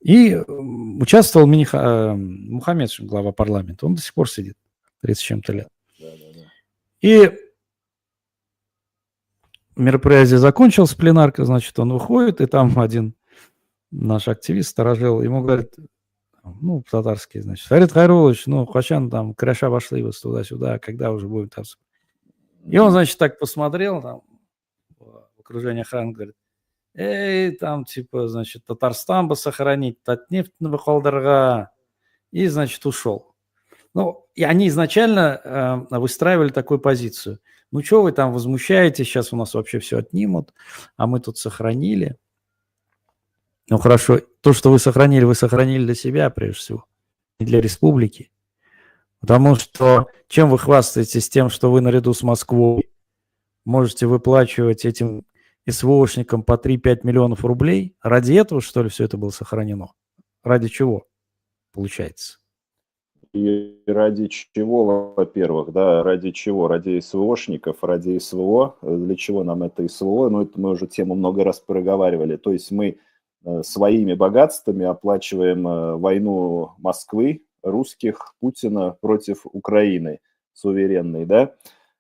И участвовал Мухаммедшин, глава парламента, он до сих пор сидит, 30 с чем-то лет. И мероприятие закончилось, пленарка, значит, он выходит, и там один наш активист, сторожил, ему говорит, по-татарски, значит, Фарид Хайрулович, Хачан, там, кряша пошли вас туда-сюда, когда уже будем там. И он, значит, так посмотрел, там, в окружении охраны, говорит, там, типа, значит, Татарстан бы сохранить, Татнефть выхолдырга, и, значит, ушел. И они изначально выстраивали такую позицию. Что вы там возмущаетесь, сейчас у нас вообще все отнимут, а мы тут сохранили. Хорошо, то, что вы сохранили для себя, прежде всего, и для республики. Потому что чем вы хвастаетесь тем, что вы наряду с Москвой можете выплачивать этим СВОшникам по 3-5 миллионов рублей? Ради этого, что ли, все это было сохранено? Ради чего, получается? И ради чего, во-первых, да, ради чего? Ради СВОшников, ради СВО. Для чего нам это СВО? Это мы уже тему много раз проговаривали. То есть мы своими богатствами оплачиваем войну Москвы, русских, Путина против Украины суверенной, да?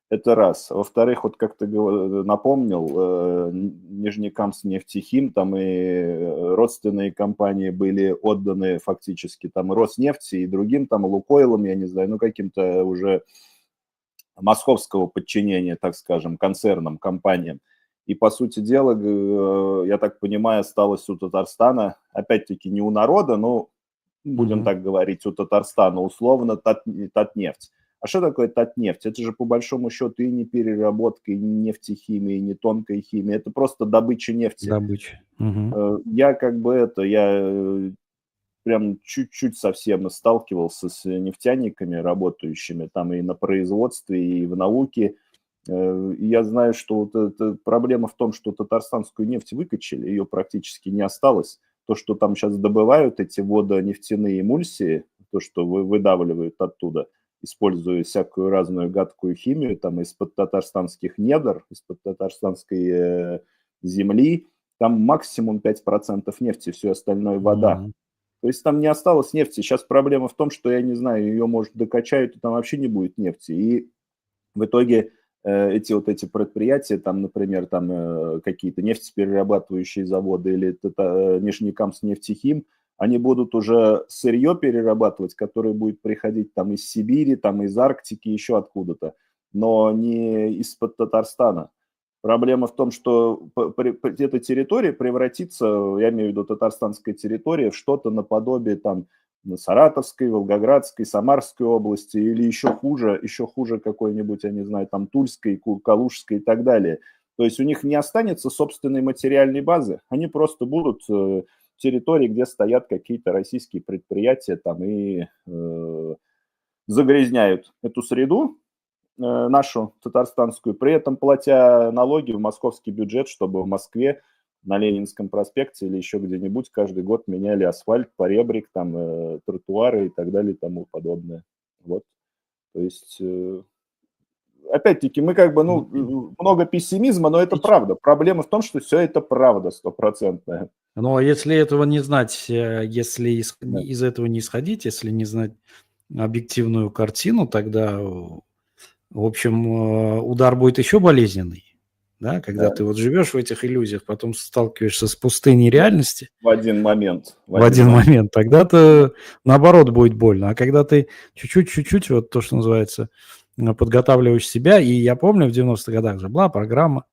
Это раз. Во-вторых, вот как ты напомнил, Нижнекамск нефтехим, там и родственные компании были отданы фактически там Роснефти и другим там Лукойлом, я не знаю, каким-то уже московского подчинения, так скажем, концернам, компаниям. И, по сути дела, я так понимаю, осталось у Татарстана, опять-таки не у народа, но, будем так говорить, у Татарстана условно Татнефть. А что такое Татнефть? Это же по большому счету и не переработка, и не нефтехимия, и не тонкая химия. Это просто добыча нефти. Добыча. Я прям чуть-чуть совсем сталкивался с нефтяниками, работающими там и на производстве, и в науке. И я знаю, что вот эта проблема в том, что татарстанскую нефть выкачали, ее практически не осталось. То, что там сейчас добывают эти водонефтяные эмульсии, то, что выдавливают оттуда, используя всякую разную гадкую химию, там из-под татарстанских недр, из-под татарстанской земли, там максимум 5% нефти, все остальное вода. То есть там не осталось нефти. Сейчас проблема в том, что, я не знаю, ее, может, докачают, и там вообще не будет нефти. И в итоге эти предприятия, там, например, там какие-то нефтеперерабатывающие заводы или Нижнекамск нефтехим, они будут уже сырье перерабатывать, которое будет приходить там из Сибири, там из Арктики, еще откуда-то, но не из-под Татарстана. Проблема в том, что эта территория превратится, я имею в виду татарстанская территория, в что-то наподобие там Саратовской, Волгоградской, Самарской области или еще хуже какой-нибудь, я не знаю, там Тульской, Калужской и так далее. То есть у них не останется собственной материальной базы, они просто будут территории, где стоят какие-то российские предприятия там и загрязняют эту среду, нашу татарстанскую, при этом платя налоги в московский бюджет, чтобы в Москве на Ленинском проспекте или еще где-нибудь каждый год меняли асфальт, поребрик, там, тротуары и так далее и тому подобное. Вот. То есть, опять-таки, мы как бы, много пессимизма, но это правда. Проблема в том, что все это правда стопроцентная. Но если этого не знать, если Да. из этого не исходить, если не знать объективную картину, тогда, в общем, удар будет еще болезненный. Да, когда ты вот живешь в этих иллюзиях, потом сталкиваешься с пустыней реальности В один момент. в один момент, тогда-то наоборот будет больно. А когда ты чуть-чуть, вот то, что называется, подготавливаешь себя, и я помню, в 90-х годах же была программа,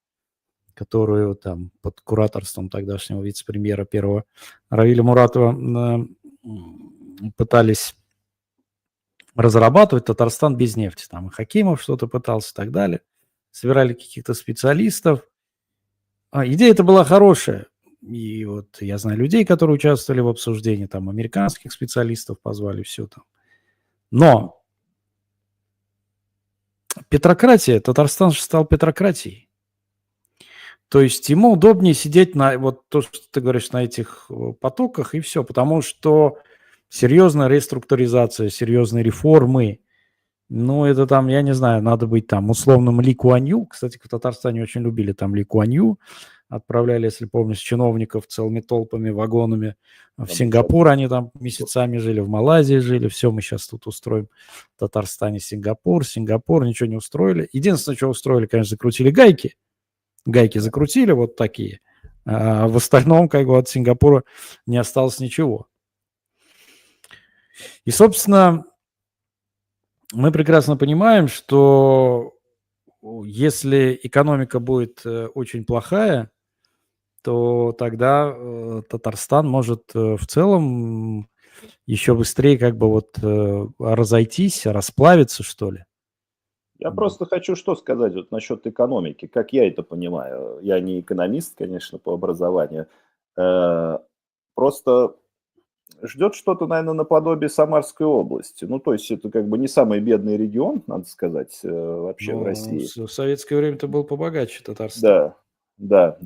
которую там под кураторством тогдашнего вице-премьера первого Равиля Муратова пытались разрабатывать Татарстан без нефти. Там и Хакимов что-то пытался и так далее. Собирали каких-то специалистов. Идея эта была хорошая. И вот я знаю людей, которые участвовали в обсуждении, там американских специалистов позвали, все там. Но петрократия, Татарстан же стал петрократией. То есть ему удобнее сидеть на, вот то, что ты говоришь, на этих потоках и все, потому что серьезная реструктуризация, серьезные реформы, это там, я не знаю, надо быть там условным Ли Куан Ю. Кстати, в Татарстане очень любили там Ли Куан Ю. Отправляли, если помнишь, чиновников целыми толпами, вагонами в Сингапур. Они там месяцами жили, в Малайзии жили. Все, мы сейчас тут устроим в Татарстане Сингапур, ничего не устроили. Единственное, что устроили, конечно, закрутили гайки. Гайки закрутили вот такие. А в остальном, как бы, от Сингапура не осталось ничего. И, собственно, мы прекрасно понимаем, что если экономика будет очень плохая, то тогда Татарстан может в целом еще быстрее как бы вот разойтись, расплавиться, что ли. Я просто хочу что сказать вот насчет экономики, как я это понимаю. Я не экономист, конечно, по образованию. Просто ждет что-то, наверное, наподобие Самарской области. Ну, то есть это как бы не самый бедный регион, надо сказать, вообще в России. В советское время это был побогаче Татарстан. Да.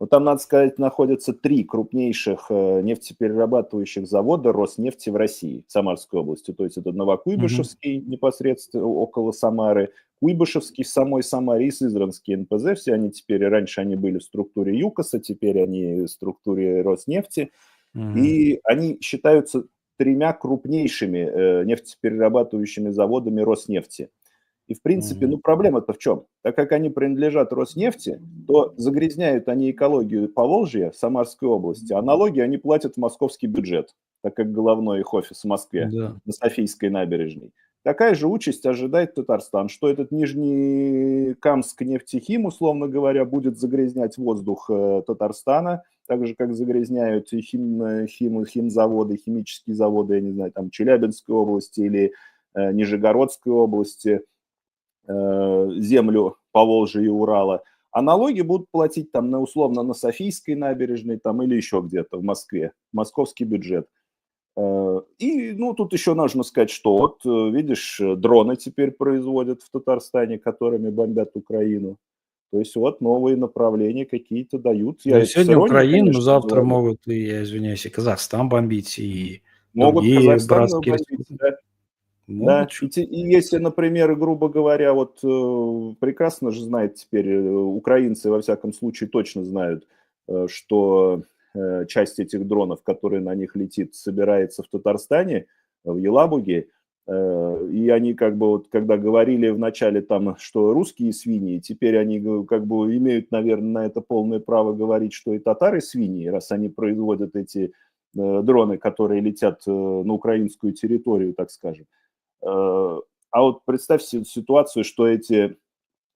Но там, надо сказать, находятся 3 крупнейших нефтеперерабатывающих завода Роснефти в России, в Самарской области. То есть это Новокуйбышевский непосредственно около Самары, Куйбышевский в самой Самаре и Сызранский НПЗ. Все они теперь, раньше они были в структуре ЮКОСа, теперь они в структуре Роснефти. И они считаются 3 крупнейшими нефтеперерабатывающими заводами Роснефти. И, в принципе, проблема-то в чем? Так как они принадлежат Роснефти, то загрязняют они экологию Поволжья, Самарской области, а налоги они платят в московский бюджет, так как головной их офис в Москве, на Софийской набережной. Такая же участь ожидает Татарстан, что этот Нижнекамск нефтехим, условно говоря, будет загрязнять воздух Татарстана, так же, как загрязняют химзаводы, химические заводы, я не знаю, там Челябинской области или Нижегородской области, землю Поволжья и Урала, а налоги будут платить там условно на Софийской набережной там, или еще где-то в Москве, московский бюджет. И, тут еще нужно сказать, что вот, видишь, дроны теперь производят в Татарстане, которыми бомбят Украину. То есть вот новые направления какие-то дают. Сегодня Украину, завтра говорю. Могут, я извиняюсь, и Казахстан бомбить, и могут другие Казахстан братские бомбить, да. Да, и если, например, грубо говоря, вот прекрасно же знают теперь украинцы, во всяком случае, точно знают, что часть этих дронов, которые на них летит, собирается в Татарстане, в Елабуге, и они как бы вот, когда говорили вначале там, что русские свиньи, теперь они как бы имеют, наверное, на это полное право говорить, что и татары свиньи, раз они производят эти дроны, которые летят на украинскую территорию, так скажем. А вот представь себе ситуацию, что эти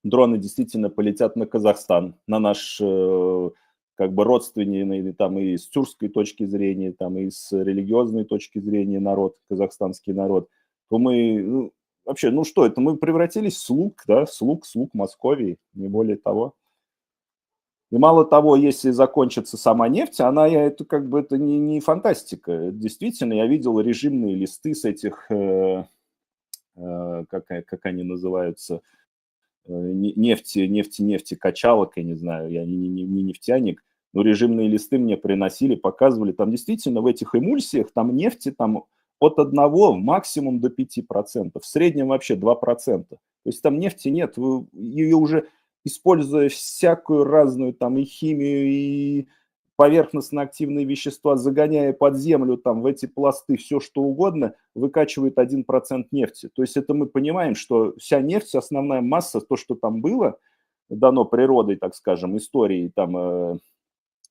дроны действительно полетят на Казахстан, на наш как бы родственный, там и с тюркской точки зрения, там и с религиозной точки зрения народ, казахстанский народ, то мы, вообще, что это, мы превратились в слуг, да, слуг Московии, не более того. И мало того, если закончится сама нефть, это как бы это не фантастика. Действительно, я видел режимные листы с этих, как они называются, нефти, качалок, я не знаю, я не нефтяник, но режимные листы мне приносили, показывали, там действительно в этих эмульсиях, там нефти там от 1 максимум до 5%, в среднем вообще 2%. То есть там нефти нет, ее уже, используя всякую разную там и химию, и поверхностно-активные вещества, загоняя под землю там в эти пласты все что угодно, выкачивает 1% нефти. То есть это мы понимаем, что вся нефть, основная масса, то, что там было, дано природой, так скажем, историей там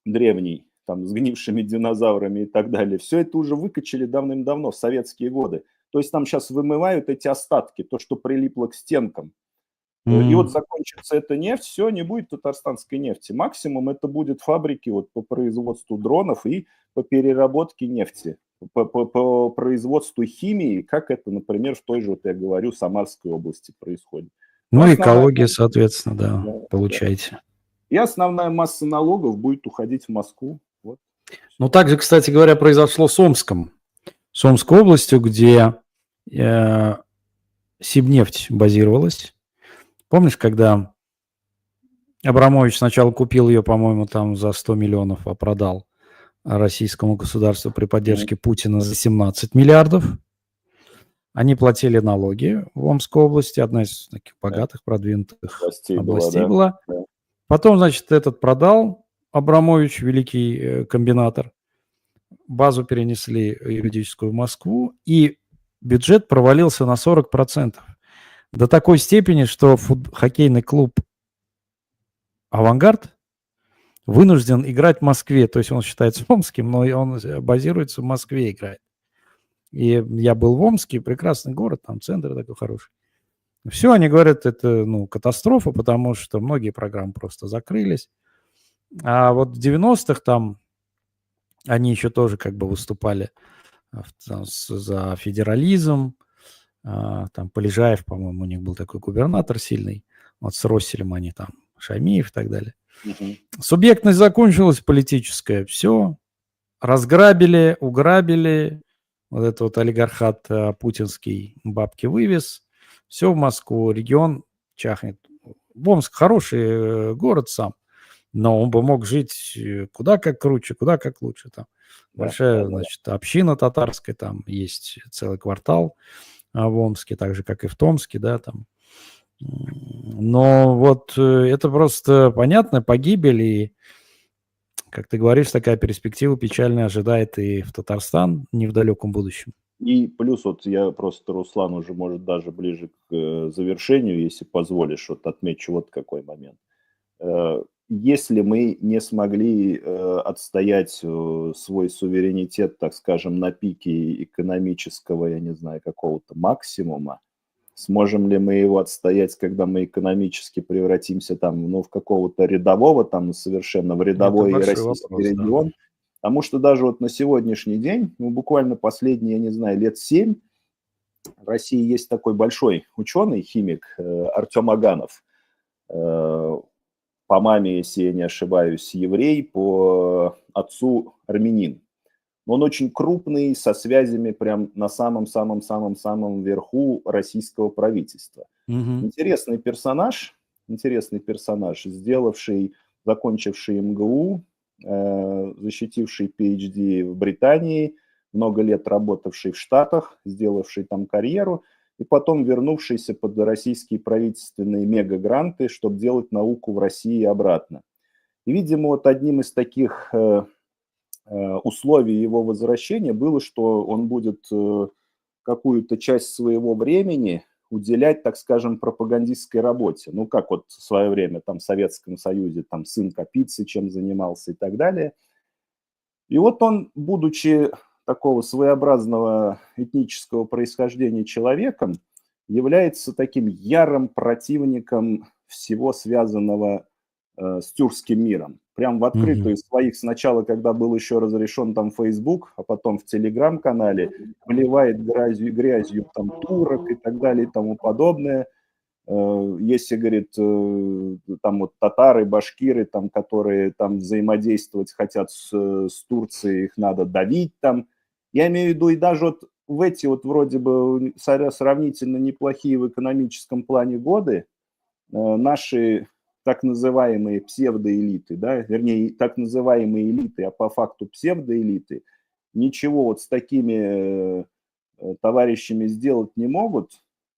древней, там, сгнившими динозаврами и так далее, все это уже выкачали давным-давно, в советские годы. То есть там сейчас вымывают эти остатки, то, что прилипло к стенкам. И вот закончится эта нефть, все, не будет татарстанской нефти. Максимум это будет фабрики вот по производству дронов и по переработке нефти, по производству химии, как это, например, в той же, вот я говорю, Самарской области происходит. Ну, экология, соответственно, да, получаете. И основная масса налогов будет уходить в Москву. Вот. Ну, также, кстати говоря, произошло с Омском. С Омской областью, где Сибнефть базировалась. Помнишь, когда Абрамович сначала купил ее, по-моему, там за 100 миллионов, а продал российскому государству при поддержке Путина за 17 миллиардов. Они платили налоги в Омской области, одна из таких богатых, продвинутых областей была. Да. Потом, значит, этот продал Абрамович, великий комбинатор. Базу перенесли юридическую в Москву, и бюджет провалился на 40%. До такой степени, что хоккейный клуб «Авангард» вынужден играть в Москве. То есть он считается омским, но он базируется в Москве, играет. И я был в Омске, прекрасный город, там центр такой хороший. Все, они говорят, это катастрофа, потому что многие программы просто закрылись. А вот в 90-х там они еще тоже как бы выступали за федерализм. Там Полежаев, по-моему, у них был такой губернатор сильный. Вот с Росселем они там, Шаймиев и так далее. Субъектность закончилась политическая. Все. Разграбили, уграбили. Вот этот вот олигархат путинский бабки вывез. Все в Москву. Регион чахнет. Омск хороший город сам. Но он бы мог жить куда как круче, куда как лучше. Там большая, значит, община татарская. Там есть целый квартал в Омске, так же, как и в Томске, да, там. Но вот это просто понятно, погибель, и, как ты говоришь, такая перспектива печальная ожидает и в Татарстан не в далеком будущем. И плюс вот я просто, Руслан, уже, может, даже ближе к завершению, если позволишь, вот отмечу вот какой момент. Если мы не смогли отстоять свой суверенитет, так скажем, на пике экономического, я не знаю, какого-то максимума, сможем ли мы его отстоять, когда мы экономически превратимся там, в какого-то рядового, там совершенно в рядовой российский вопрос, регион? Да. Потому что даже вот на сегодняшний день, буквально последние, я не знаю, лет 7, в России есть такой большой ученый, химик Артем Аганов, по маме, если я не ошибаюсь, еврей, по отцу армянин. Он очень крупный, со связями прям на самом-самом-самом-самом верху российского правительства. Интересный персонаж, закончивший МГУ, защитивший PhD в Британии, много лет работавший в Штатах, сделавший там карьеру, и потом вернувшийся под российские правительственные мегагранты, чтобы делать науку в России обратно. И, видимо, вот одним из таких условий его возвращения было, что он будет какую-то часть своего времени уделять, так скажем, пропагандистской работе. Как вот в свое время там в Советском Союзе там сын Капицы чем занимался и так далее. И вот он, будучи такого своеобразного этнического происхождения человеком, является таким ярым противником всего связанного с тюркским миром. Прям в открытую своих сначала, когда был еще разрешен там Facebook, а потом в Телеграм-канале, поливает грязью там турок и так далее и тому подобное. Если, говорит, там вот татары, башкиры, там, которые там взаимодействовать хотят с Турцией, их надо давить там. Я имею в виду и даже вот в эти вот вроде бы сравнительно неплохие в экономическом плане годы наши так называемые псевдоэлиты, да, вернее, так называемые элиты, а по факту псевдоэлиты, ничего вот с такими товарищами сделать не могут,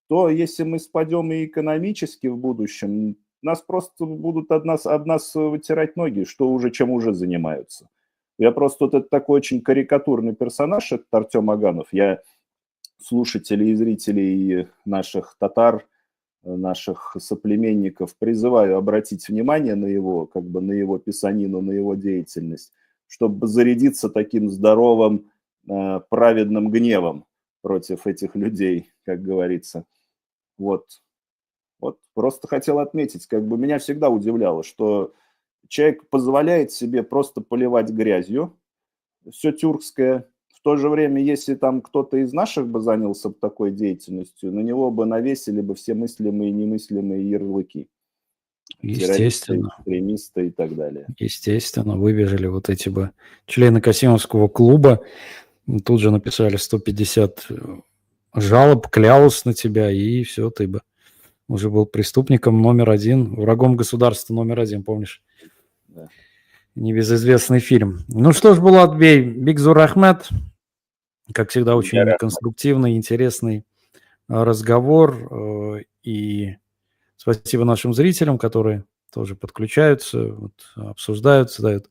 то если мы спадем и экономически в будущем, нас просто будут об нас вытирать ноги, что уже, чем уже занимаются. Я просто вот это такой очень карикатурный персонаж, это Артем Аганов. Я слушателей и зрителей наших татар, наших соплеменников призываю обратить внимание на его, как бы на его писанину, на его деятельность, чтобы зарядиться таким здоровым, праведным гневом против этих людей, как говорится. Вот просто хотел отметить, как бы меня всегда удивляло, что человек позволяет себе просто поливать грязью все тюркское. В то же время, если там кто-то из наших бы занялся такой деятельностью, на него бы навесили бы все мыслимые и немыслимые ярлыки. Естественно. Террористы, экстремисты и так далее. Естественно, выбежали вот эти бы члены Касимовского клуба, тут же написали 150 жалоб, кляус на тебя, и все, ты бы уже был преступником номер один, врагом государства номер один, помнишь? Да. Небезызвестный фильм. Ну что ж, Булат Бей, Бигзур Ахмед, как всегда, очень конструктивный, интересный разговор, и спасибо нашим зрителям, которые тоже подключаются, вот, обсуждают, задают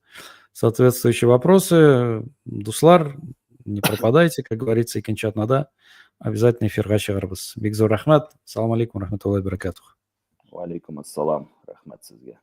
соответствующие вопросы. Дуслар, не пропадайте, как говорится, и кинчат нада. Обязательно эфир Гачарбас. Бигзур Ахмед. Салам алейкум, рахматуллахи баракатух. Ва алейкум ассалам, рахмат сизге.